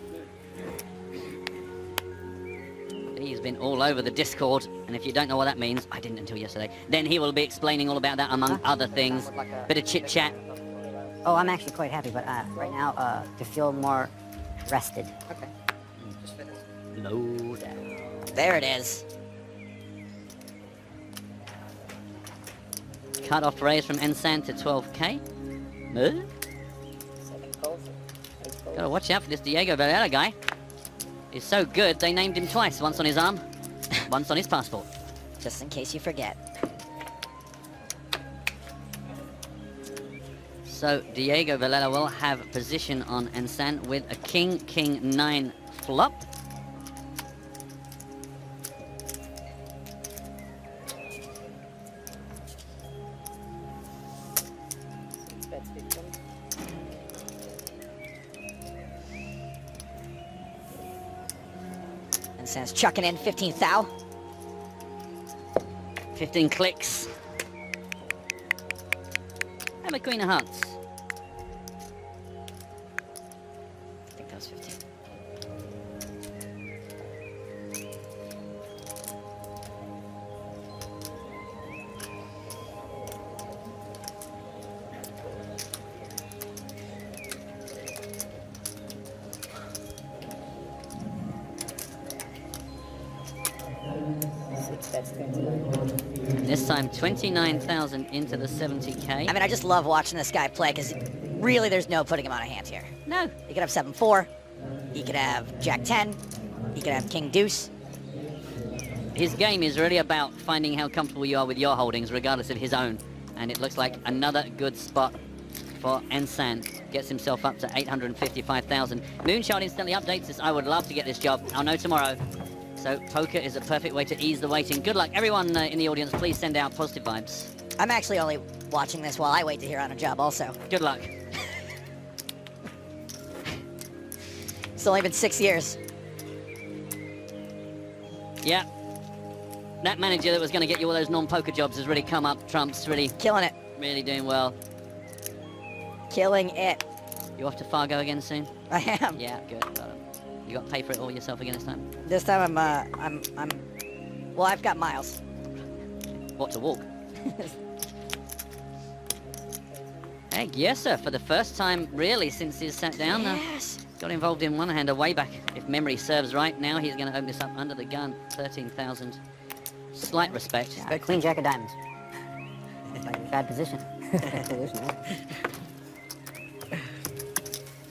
He's been all over the Discord, and if you don't know what that means, I didn't until yesterday, then he will be explaining all about that, among other things. Bit of chit-chat. Oh, I'm actually quite happy, but right now, to feel more rested. Okay. Just finish. Lowdown. There it is. Cut-off raise from Ensan to 12k. Huh? Gotta watch out for this Diego Varela guy. He's so good, they named him twice. Once on his arm, once on his passport. Just in case you forget. So Diego Varela will have position on Ensan with a King, King 9 flop. And Sam's chucking in 15 thou. 15 clicks. And a Queen of Hearts. I think that was 15. This time 29,000 into the 70k. I mean, I just love watching this guy play because really there's no putting him on a hand here. No. He could have 7-4. He could have Jack 10. He could have King Deuce. His game is really about finding how comfortable you are with your holdings, regardless of his own. And it looks like another good spot for Ensan. Gets himself up to 855,000. Moonshot instantly updates this. I would love to get this job. I'll know tomorrow. So poker is a perfect way to ease the waiting. Good luck. Everyone in the audience, please send out positive vibes. I'm actually only watching this while I wait to hear on a job also. Good luck. It's only been 6 years. Yeah. That manager that was going to get you all those non-poker jobs has really come up. Trump's really Killing it. doing well. Killing it. You off to Fargo again soon? I am. Yeah, good. Got it. You got to pay for it all yourself again this time? This time well, I've got miles. What, to walk? Hey, yes, sir. For the first time, really, since he's sat down, Yes. got involved in one-hander way back. If memory serves right, now he's going to open this up under the gun. 13,000. Slight respect. Yeah, Queen Jack of Diamonds. Bad position.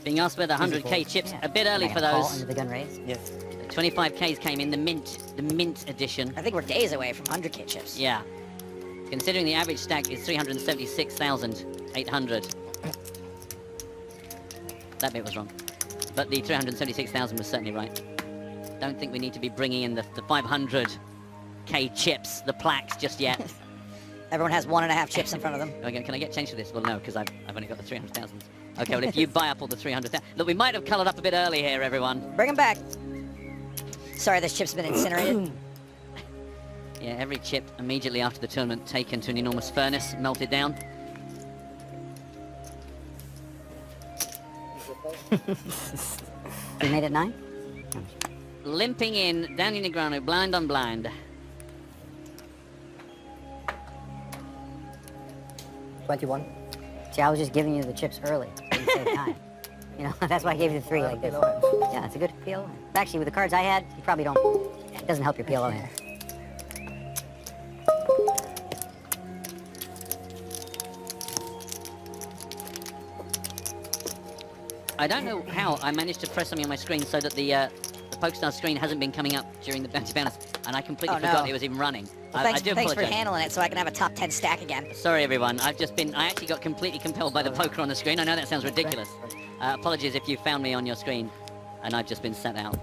Being asked for the 100k chips, a bit early for those. Under the gun raise. Yes. 25k's came in the mint edition. I think we're days away from 100k chips. Yeah. Considering the average stack is 376,800. That bit was wrong. But the 376,000 was certainly right. Don't think we need to be bringing in the 500k chips, the plaques, just yet. Everyone has 1.5 chips in front of them. Okay, can I get change for this? Well, no, because I've only got the 300,000. Okay, well, if you buy up all the 300,000... Look, we might have coloured up a bit early here, everyone. Bring them back. Sorry, this chip's been incinerated. Yeah, every chip immediately after the tournament taken to an enormous furnace, melted down. You made it 9? Limping in, Danny Negreanu, blind on blind. 21. See, I was just giving you the chips early. At the same time. You know, that's why I gave you the 3 like this. Yeah, it's a good PLO hand. Actually, with the cards I had, you probably don't... It doesn't help your PLO hand. I don't know how I managed to press something on my screen so that the PokerStars screen hasn't been coming up during the bounty bounce, and I completely forgot it was even running. Well, I thanks, do thanks for apologize. handling it so I can have a top 10 stack again. Sorry, everyone. I actually got completely compelled by the poker on the screen. I know that sounds ridiculous. Apologies if you found me on your screen, and I've just been sat out.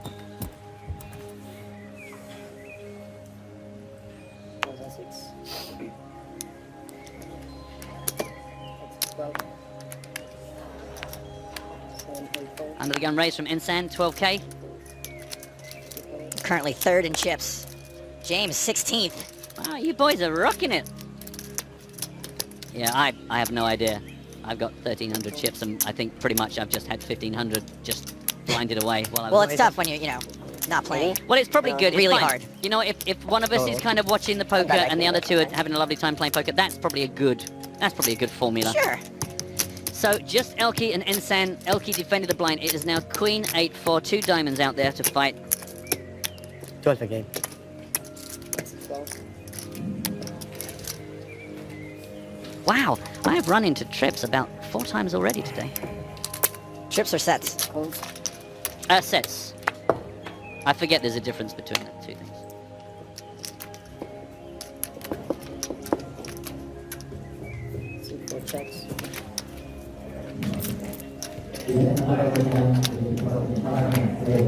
Under the gun raise from Ensan, 12K. Currently third in chips. James, 16th. Wow, you boys are rocking it. Yeah, I have no idea. I've got 1,300 chips, and I think pretty much I've just had 1,500 just blinded away while I was Well, it's tough when you know, not playing. Well, it's probably good. It's Really fine. hard. You know, if one of us is kind of watching the poker and the other two are having a lovely time playing poker, that's probably a good formula. Sure. So just Elkie and Ensan. Elkie defended the blind. It is now Queen 8-4, 2 diamonds out there to fight. 12 again. Wow, I have run into trips about 4 times already today. Trips or sets? Sets. I forget there's a difference between the two things.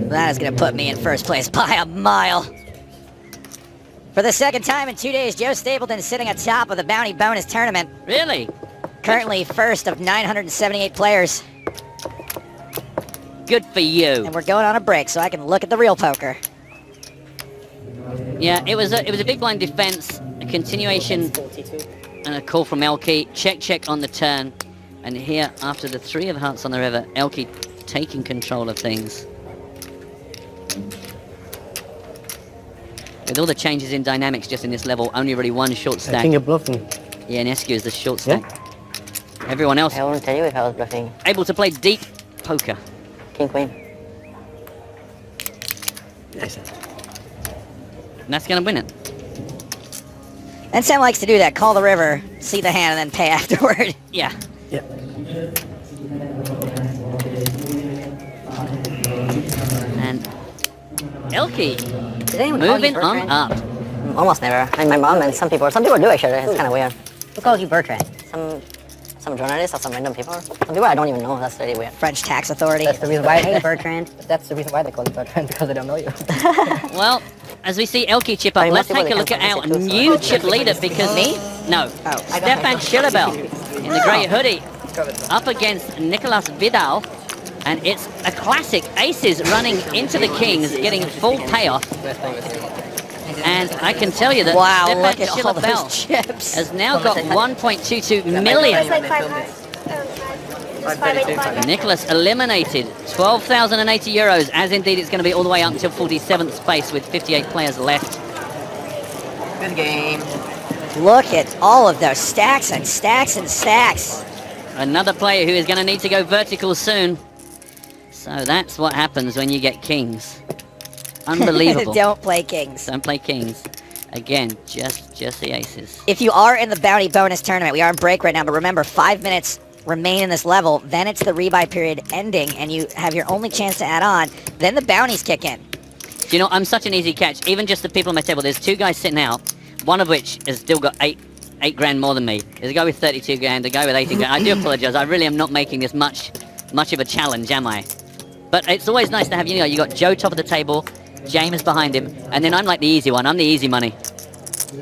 That is going to put me in first place by a mile. For the second time in 2 days, Joe Stapleton is sitting atop of the Bounty Bonus Tournament. Really? Currently first of 978 players. Good for you. And we're going on a break so I can look at the real poker. Yeah, it was a big blind defense, a continuation, and a call from Elkie. Check on the turn. And here, after the 3 of hearts on the river, Elkie taking control of things. With all the changes in dynamics just in this level, only really one short stack. I think you're bluffing. Yeah, Nescu is the short stack. Everyone else I won't tell you if I was bluffing. able to play deep poker. King, queen. Nice. And that's going to win it. And Sam likes to do that. Call the river, see the hand, and then pay afterward. Yeah. Yeah. And Elkie Did anyone call you moving on Bertrand? up. Almost never. I mean, my mom and some people do actually. It's kind of weird. Who calls you Bertrand? Some journalists or some random people. Some people I don't even know. That's really weird. French tax authority. That's the reason Hey, why. Bertrand. That's the reason why they call it Bertrand, because they don't know you. Well, as we see Elkie chip up, I mean, let's most people take a look at they our can pronounce it too, new so- chip leader because... Me? No. Oh. Stefan Schillerbel in the grey hoodie up against Nicolas Vidal. And it's a classic. Aces running into the kings, getting full payoff. And I can tell you that Wow, Stefan look at all Schillerbel those chips. has now got 1.22 million. It's like 5 hearts. It's 585. Nicholas eliminated 12,080 euros, as indeed it's going to be all the way up until 47th space with 58 players left. Good game. Look at all of those stacks and stacks and stacks. Another player who is going to need to go vertical soon. So that's what happens when you get kings. Unbelievable. Don't play kings. Don't play kings. Again, just the aces. If you are in the Bounty Bonus Tournament, we are on break right now, but remember, 5 minutes remain in this level, then it's the rebuy period ending, and you have your only chance to add on, then the bounties kick in. Do you know, I'm such an easy catch. Even just the people on my table, there's 2 guys sitting out, one of which has still got 8 grand more than me. There's a guy with 32 grand, a guy with 18 grand. I do apologize, I really am not making this much of a challenge, am I? But it's always nice to have, you know, you got Joe top of the table, James behind him, and then I'm like the easy one. I'm the easy money.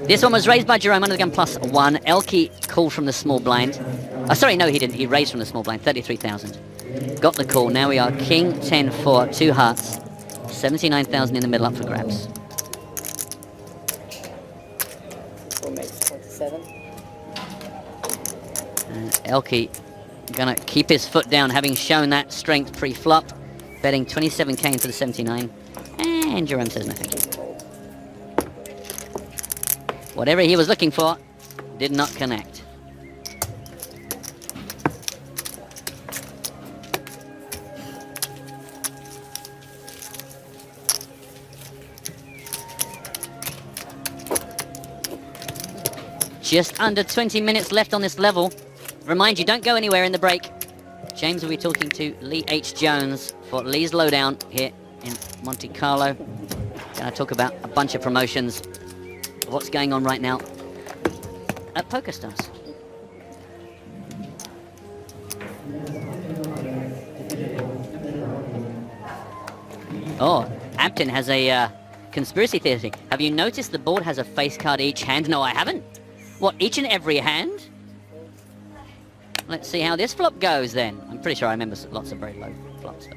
This one was raised by Jerome under the gun +1. Elkie called from the small blind. Oh, sorry, no, he didn't. He raised from the small blind, 33,000. Got the call. Now we are King 10-4, 2 hearts, 79,000 in the middle up for grabs. Elkie gonna keep his foot down, having shown that strength pre-flop, betting 27k into the 79. And Jerome says no thank you. Whatever he was looking for did not connect. Just under 20 minutes left on this level. Remind you, don't go anywhere in the break. James will be talking to Lee H. Jones for Lee's Lowdown here in Monte Carlo. Gonna talk about a bunch of promotions, what's going on right now at PokerStars. Oh, Ampton has a conspiracy theory. Have you noticed the board has a face card each hand? No, I haven't. What, each and every hand? Let's see how this flop goes then. I'm pretty sure I remember lots of very low flops.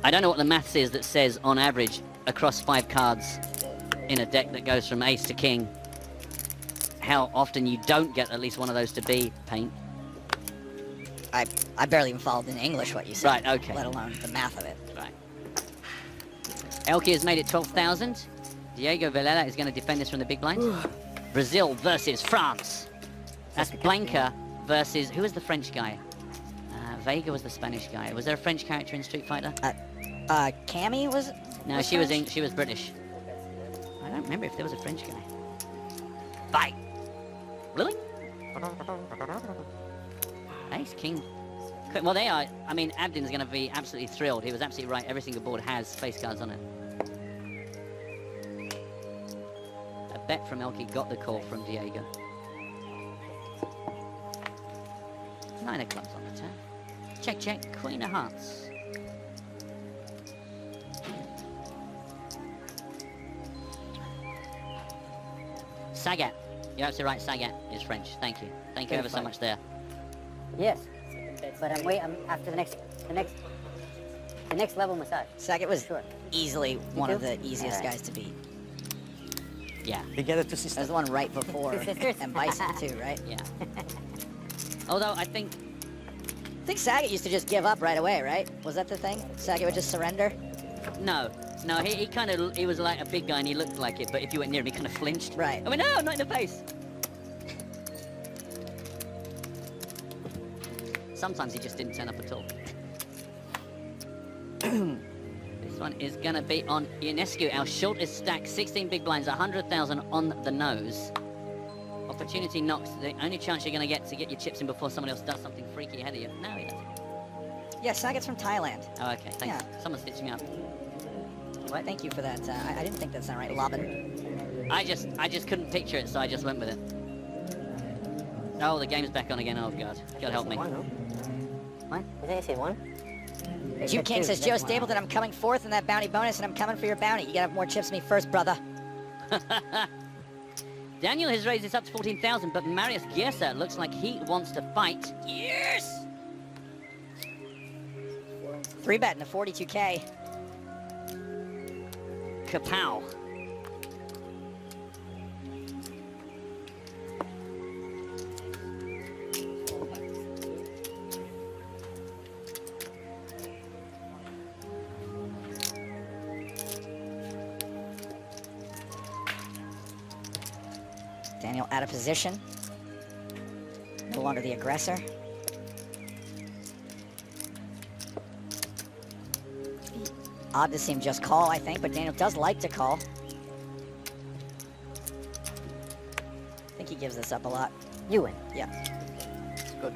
I don't know what the maths is that says, on average, across 5 cards in a deck that goes from ace to king, how often you don't get at least one of those to be paint. I barely even followed in English what you said. Right, okay. Let alone the math of it. Right. Elke has made it 12,000. Diego Villela is going to defend this from the big blind. Brazil versus France. That's Blanca versus... Who was the French guy? Vega was the Spanish guy. Was there a French character in Street Fighter? Cammy was... No, she was British. I don't remember if there was a French guy. Fight! Really? Ace, king. Well, they are. I mean, Abdin's going to be absolutely thrilled. He was absolutely right. Every single board has face cards on it. A bet from Elke got the call from Diego. 9 of clubs on the turn. Check, check. Queen of hearts. Sagat. You're absolutely right. Sagat is French. Thank you. Thank you ever so much there. Yes. But I'm after the next level massage. Saget was Sure. easily one of too? the easiest Alright. guys to beat. Yeah. Together two That was sisters. the one right before, Two sisters? and Bison too, right? Yeah. Although I think I think Saget used to just give up right away, right? Was that the thing? Saget would just surrender? no, he kind of he was like a big guy and he looked like it, but if you went near him, he kind of flinched. Right. I went, no, not in the face. Sometimes he just didn't turn up at all. This one is gonna be on Ionescu. Our shortest stack, 16 big blinds, 100,000 on the nose. Opportunity knocks. The only chance you're gonna get to get your chips in before someone else does something freaky ahead of you. No, he doesn't. Yeah, Saget's from Thailand. Oh, okay. Thanks. Yeah. Someone's stitching me up. What? Thank you for that. I didn't think that sounded right. Lobbin. I just couldn't picture it, so I just went with it. Oh, the game's back on again. Oh God, God help me. One, no? What? Isn't it say one? Joe King says, Joe Stapleton, I'm coming fourth in that bounty bonus, and I'm coming for your bounty. You gotta have more chips than me first, brother. Daniel has raised this up to 14,000, but Marius Giersa looks like he wants to fight. Yes! 3-bet in the 42K. Kapow. Daniel out of position. No longer the aggressor. Odd to see him just call, I think, but Daniel does like to call. I think he gives this up a lot. You win. Yeah. Good.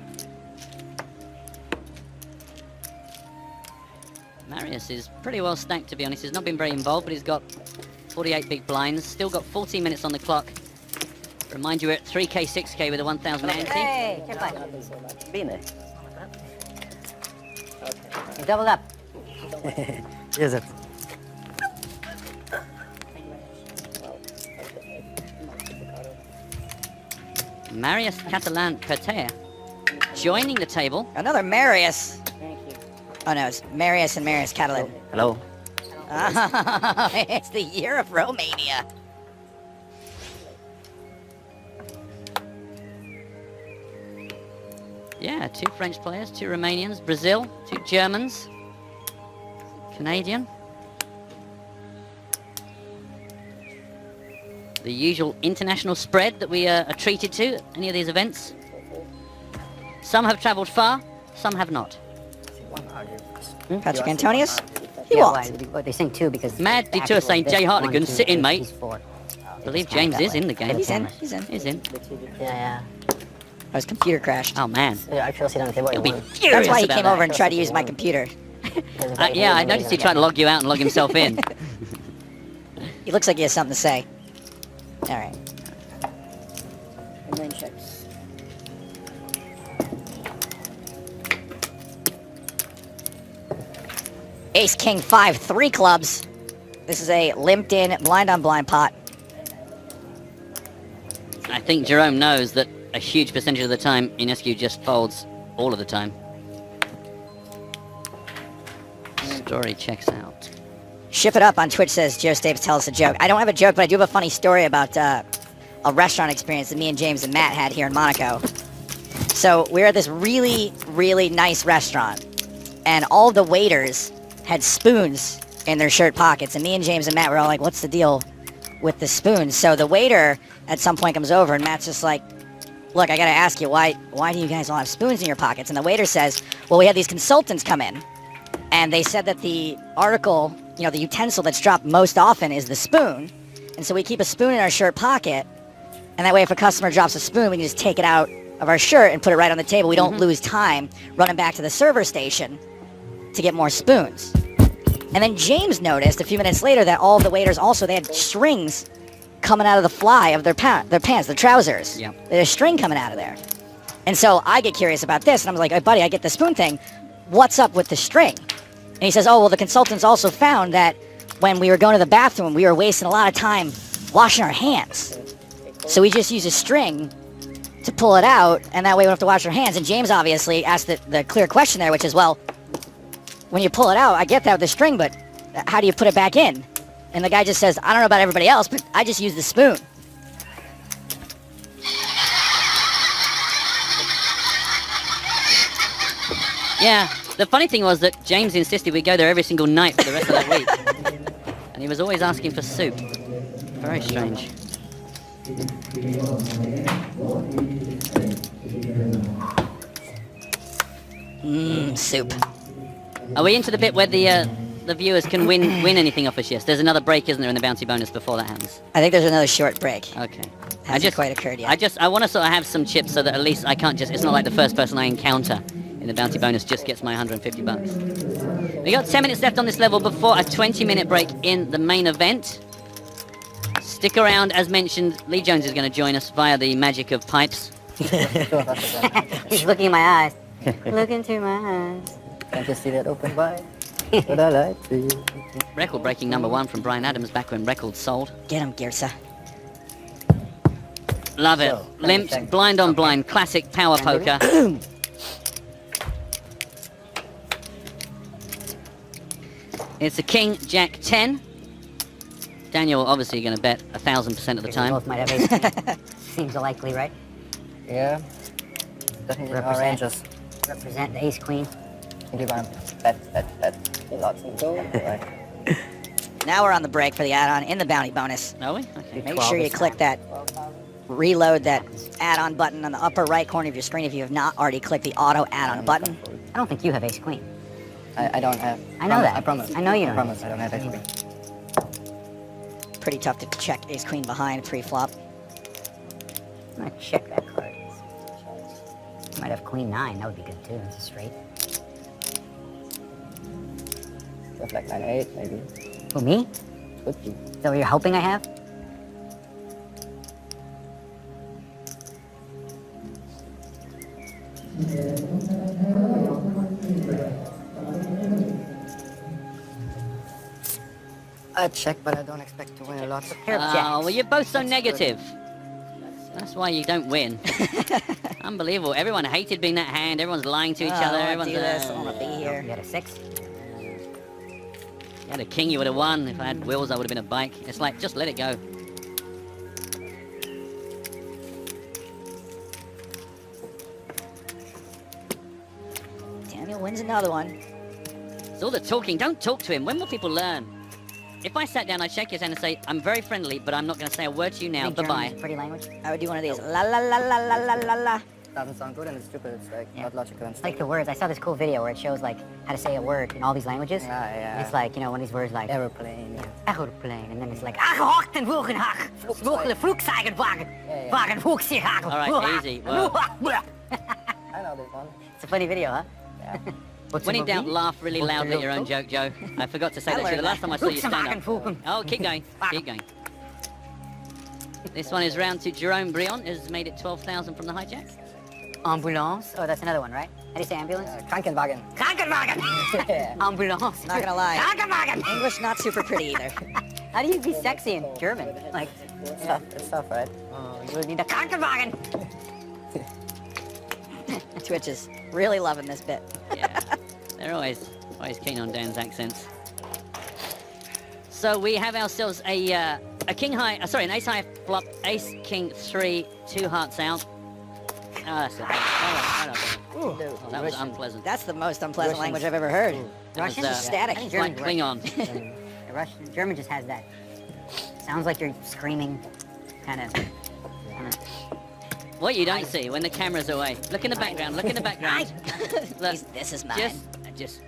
Marius is pretty well stacked, to be honest. He's not been very involved, but he's got 48 big blinds. Still got 14 minutes on the clock. Remind you, we're at 3K, 6K with a 1,000 ante. Hey, check five. Being there. You doubled up. Yes, sir. Marius Catalan Peter joining the table. Another Marius. Thank you. Oh no, it's Marius and Marius Catalan. Hello. It's the year of Romania. Yeah, 2 French players, 2 Romanians, Brazil, 2 Germans, Canadian. The usual international spread that we are treated to at any of these events. Some have travelled far, some have not. Patrick Antonius? He Yeah, walked. why? They sing two because... Mad the Detour actual saying, bit, Jay Hartigan, 1, 2, sit in, 3, mate. he's 4. I believe James is in the game. He's in. He's in. He's in. Yeah. Oh, his computer crashed. Oh man. Yeah, I actually sit on the table. He'll be One. furious That's why he about came that. over and tried to use my computer. Yeah, I noticed he tried to log you out and log himself in. He looks like he has something to say. All right. Ace, King, 5, 3 clubs. This is a limped-in, blind-on-blind pot. I think Jerome knows that a huge percentage of the time, Ionescu just folds all of the time. Story checks out. Ship It Up on Twitch says, Joe Stapes, tell us a joke. I don't have a joke, but I do have a funny story about a restaurant experience that me and James and Matt had here in Monaco. So we were at this really, really nice restaurant, and all the waiters had spoons in their shirt pockets, and me and James and Matt were all like, what's the deal with the spoons? So the waiter at some point comes over, and Matt's just like, look, I gotta ask you, why do you guys all have spoons in your pockets? And the waiter says, well, we had these consultants come in, and they said that the article, you know, the utensil that's dropped most often is the spoon, and so we keep a spoon in our shirt pocket, and that way if a customer drops a spoon, we can just take it out of our shirt and put it right on the table. We don't lose time running back to the server station to get more spoons. And then James noticed a few minutes later that all of the waiters also, they had strings coming out of the fly of their pants, their trousers. Yeah. They had a string coming out of there. And so I get curious about this, and I'm like, hey, buddy, I get the spoon thing. What's up with the string? And he says, oh, well, the consultants also found that when we were going to the bathroom, we were wasting a lot of time washing our hands. So we just use a string to pull it out, and that way we don't have to wash our hands. And James obviously asked the clear question there, which is, well, when you pull it out, I get that with the string, but how do you put it back in? And the guy just says, I don't know about everybody else, but I just use the spoon. Yeah, the funny thing was that James insisted we go there every single night for the rest of that week. And he was always asking for soup. Very strange. Soup. Are we into the bit where the viewers can win anything off us? Yes. There's another break, isn't there, in the bounty bonus before that happens? I think there's another short break. Okay. Hasn't quite occurred yet. I want to sort of have some chips so that at least I can't just, it's not like the first person I encounter in the bounty bonus just gets my 150 bucks. We got 10 minutes left on this level before a 20-minute break in the main event. Stick around, as mentioned, Lee Jones is going to join us via the magic of pipes. He's looking in my eyes. Look into my eyes. Can't you see that open bar? Would I like to? Record-breaking #1 from Brian Adams back when records sold. Get him, Girsa. Love it. So, Limps, thank you. blind on blind, classic power poker. It's a King, Jack 10. Daniel obviously going to bet 1,000% of the We time. both might have ace queen. Seems likely, right? Yeah. Definitely our Represent. ranges. Represent the ace queen. Think you want bet. Lots of gold. Right. Now we're on the break for the add-on in the bounty bonus. Are we? Okay. Make 12 sure you this click time. that, reload that add-on button on the upper right corner of your screen if you have not already clicked the auto add-on button. I don't think you have ace queen. I don't have. I know that. I promise. I know you don't. I promise. I don't have anything. Pretty tough to check ace queen behind pre-flop. I'm gonna check that card. You might have queen 9. That would be good too. It's a straight. Just like 9-8 maybe. Who, me? Could be. Is that what you're hoping I have? I check, but I don't expect to win a lot. Pair of jacks. Oh, well, you're both so negative. That's why you don't win. Unbelievable. Everyone hated being that hand. Everyone's lying to each other. I Everyone's do this. I want to be You here. had a 6. You had a king, you would have won. If I had wheels, I would have been a bike. It's like, just let it go. Daniel wins another one. It's all the talking. Don't talk to him. When will people learn? If I sat down, I'd shake his hand and say, I'm very friendly, but I'm not going to say a word to you now. Think German Bye-bye. is a pretty language. I would do one of these. La la la la la la la la. Doesn't sound good and it's stupid. It's like Yeah. not logical and It's stuff. like the words. I saw this cool video where it shows like how to say a word in all these languages. Yeah. It's like, you know, one of these words like Aeroplane. Yeah. aeroplane, and then it's like Achhochten Wuchenhach, Flugzeugenwagen, Yeah. Wagen Hochseehagen. All right, easy. Well, I know this one. It's a funny video, huh? Yeah. when in doubt, laugh really loudly at your own joke, Joe. I forgot to say I that to you the learned last that. time I saw you stand up. Volkswagen. Oh, keep going. Keep going. This one is round to Jerome Brion, has made it 12,000 from the hijack. Ambulance. Oh, that's another one, right? How do you say ambulance? Krankenwagen. Krankenwagen. Yeah. Ambulance. Not gonna lie. Krankenwagen. English not super pretty either. How do you be sexy in German? Like, It's tough, right? oh, you will need a Krankenwagen. Twitch is really loving this bit. Yeah, they're always keen on Dan's accents. So we have ourselves a king high, sorry, an ace high flop, ace king 3, 2 hearts out. That's a oh, that was unpleasant. That's the most unpleasant language I've ever heard. Russian? It's static. I think Like German, Klingon. German just has that. Sounds like you're screaming, kind of. What you don't see when the camera's away. Look in the background. Look in the background. Look, This is mine.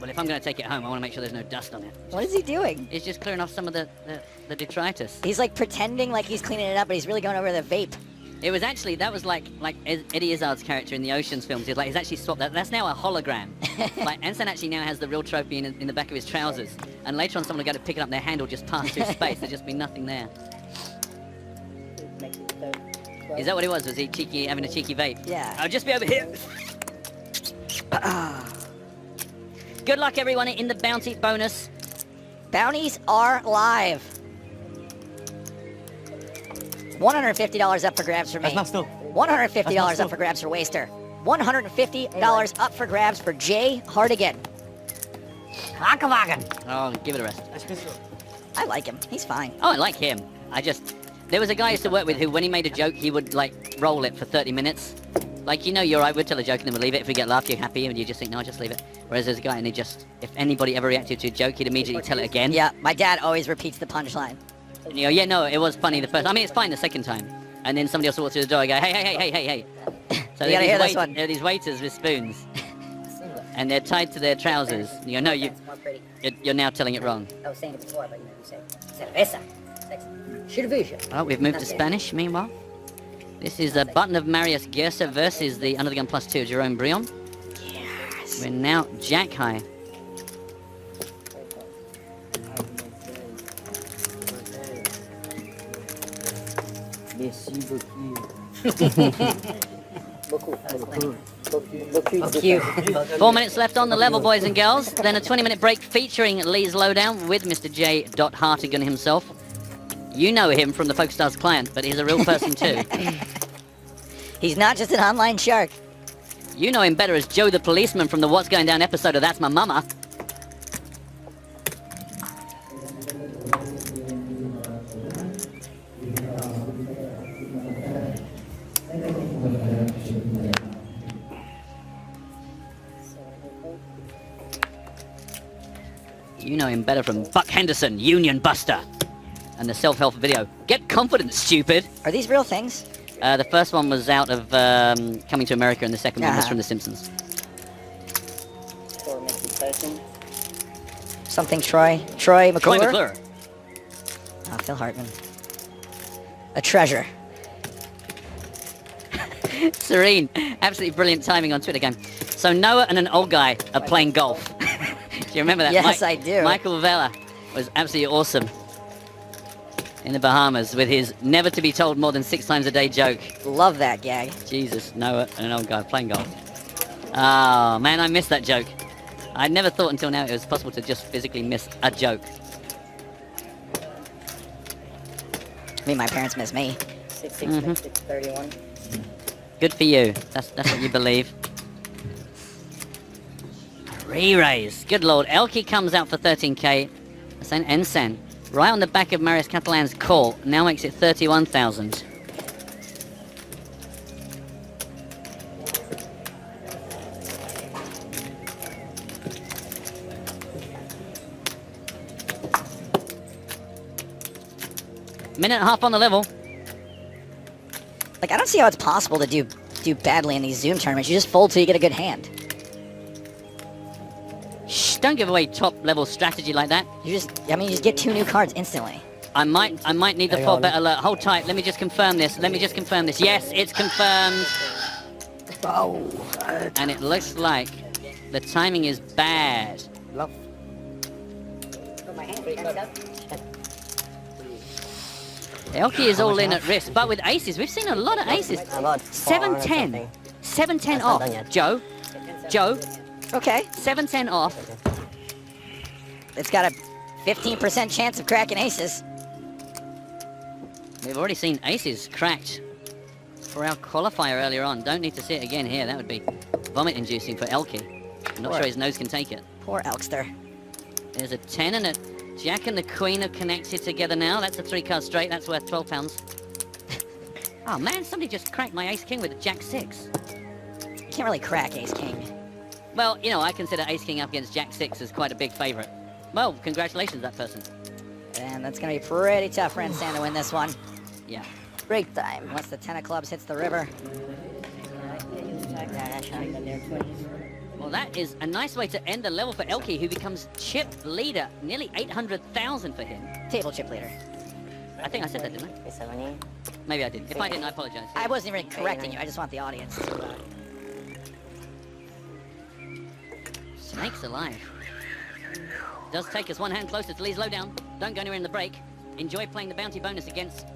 well, if I'm going to take it home, I want to make sure there's no dust on it. What is he doing? He's just clearing off some of the detritus. He's like pretending like he's cleaning it up, but he's really going over the vape. It was actually, that was like Eddie Izzard's character in the Oceans films. He's actually swapped that. That's now a hologram. Like, Ensign actually now has the real trophy in the back of his trousers. And later on, someone will go to pick it up and their hand will just pass through space. There'll just be nothing there. Is that what it was? Was he having a cheeky vape? Yeah. I'll just be over here. Good luck, everyone, in the bounty bonus. Bounties are live. $150 up for grabs for me. That's not still. $150 up for grabs for Waster. $150 up for grabs for Jay Hardigan. Hakawagen. Oh, give it a rest. I like him. He's fine. Oh, I like him. There was a guy I used to work with who, when he made a joke, he would, like, roll it for 30 minutes. Like, you know, you're right, we'd tell a joke and then we'd leave it. If we get a laugh, you're happy, and you just think, no, I'll just leave it. Whereas there's a guy, and he just, if anybody ever reacted to a joke, he'd immediately tell it again. Yeah, my dad always repeats the punchline. And you go, yeah, no, it was funny the first. I mean, it's fine the second time. And then somebody else walks through the door. I go, hey. So You gotta hear this one. There are these waiters with spoons, and they're tied to their trousers. And you go, no, you're now telling it wrong. I was saying it before, but you say cerveza. Cerveja. Oh, we've moved to Spanish. Meanwhile, this is a button of Marius Gersa versus the under the gun +2 Jerome Brion. Yes. We're now jack high. Cute. 4 minutes left on the level, boys and girls. Then a 20-minute break featuring Lee's Lowdown with Mr. J. Hartigan himself. You know him from the PokerStars client, but he's a real person too. He's not just an online shark. You know him better as Joe the Policeman from the What's Going Down episode of That's My Mama. You know him better from Buck Henderson, Union Buster, and the self-help video. Get confident, stupid. Are these real things? The first one was out of Coming to America, and the second one was from The Simpsons. Something Troy McClure? Troy McClure. Oh, Phil Hartman. A treasure. Serene. Absolutely brilliant timing on Twitter game. So Noah and an old guy are playing golf. Do you remember that? Yes, I do. Michael Vela was absolutely awesome in the Bahamas with his never-to-be-told more than 6 times a day joke. Love that gag. Jesus, Noah and an old guy playing golf. Oh, man, I missed that joke. I never thought until now it was possible to just physically miss a joke. I mean, my parents miss me. 631. Good for you. That's what you believe. Re-raise. Good lord. Elke comes out for 13k. Saint Ensign. Right on the back of Marius Catalan's call. Now makes it 31,000. Minute and a half on the level. Like, I don't see how it's possible to do badly in these Zoom tournaments. You just fold till you get a good hand. Shh, don't give away top level strategy like that. You just get 2 new cards instantly. I might need the 4-bet alert. Hold tight. Let me just confirm this. Yes, it's confirmed. Oh. And it looks like the timing is bad. Love. Elke is all in at risk, but with aces, we've seen a lot of aces. About 7-10. 7-10 not off. done yet. Joe. Okay. 7-10 off. It's got a 15% chance of cracking aces. We've already seen aces cracked for our qualifier earlier on. Don't need to see it again here. That would be vomit-inducing for Elkie. I'm not sure his nose can take it. Poor Elkster. There's a 10 and a Jack and the Queen are connected together now. That's a 3-card straight. That's worth £12. Oh, man, somebody just cracked my Ace-King with a Jack-6. You can't really crack Ace-King. Well, you know, I consider Ace-King up against Jack-6 as quite a big favorite. Well, congratulations, that person. And that's going to be pretty tough for Ensan to win this one. Yeah. Break time. Once the 10 of clubs hits the river. Well, that is a nice way to end the level for Elkie, who becomes chip leader. Nearly 800,000 for him. Table chip leader. I think I said that, didn't I? 70. Maybe I didn't. If I didn't, I apologize. I wasn't even correcting you. I just want the audience to... Snakes alive. Does take us one hand closer to Lee's lowdown. Don't go anywhere in the break. Enjoy playing the bounty bonus against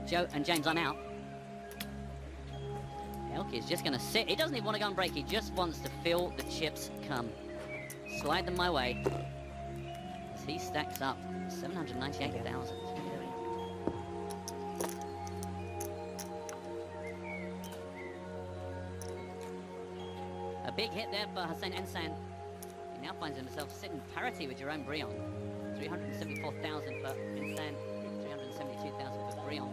Joe and James. I'm out. Elkie is just going to sit. He doesn't even want to go and break. He just wants to feel the chips come. Slide them my way. As he stacks up 798,000. A big hit there for Hussein Ensan. He now finds himself sitting parity with Jerome Brion. 374,000 for Ensan, 372,000 for Brion.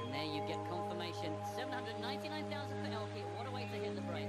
And there you get confirmation. 799,000 for Elkie. What a way to hit the break.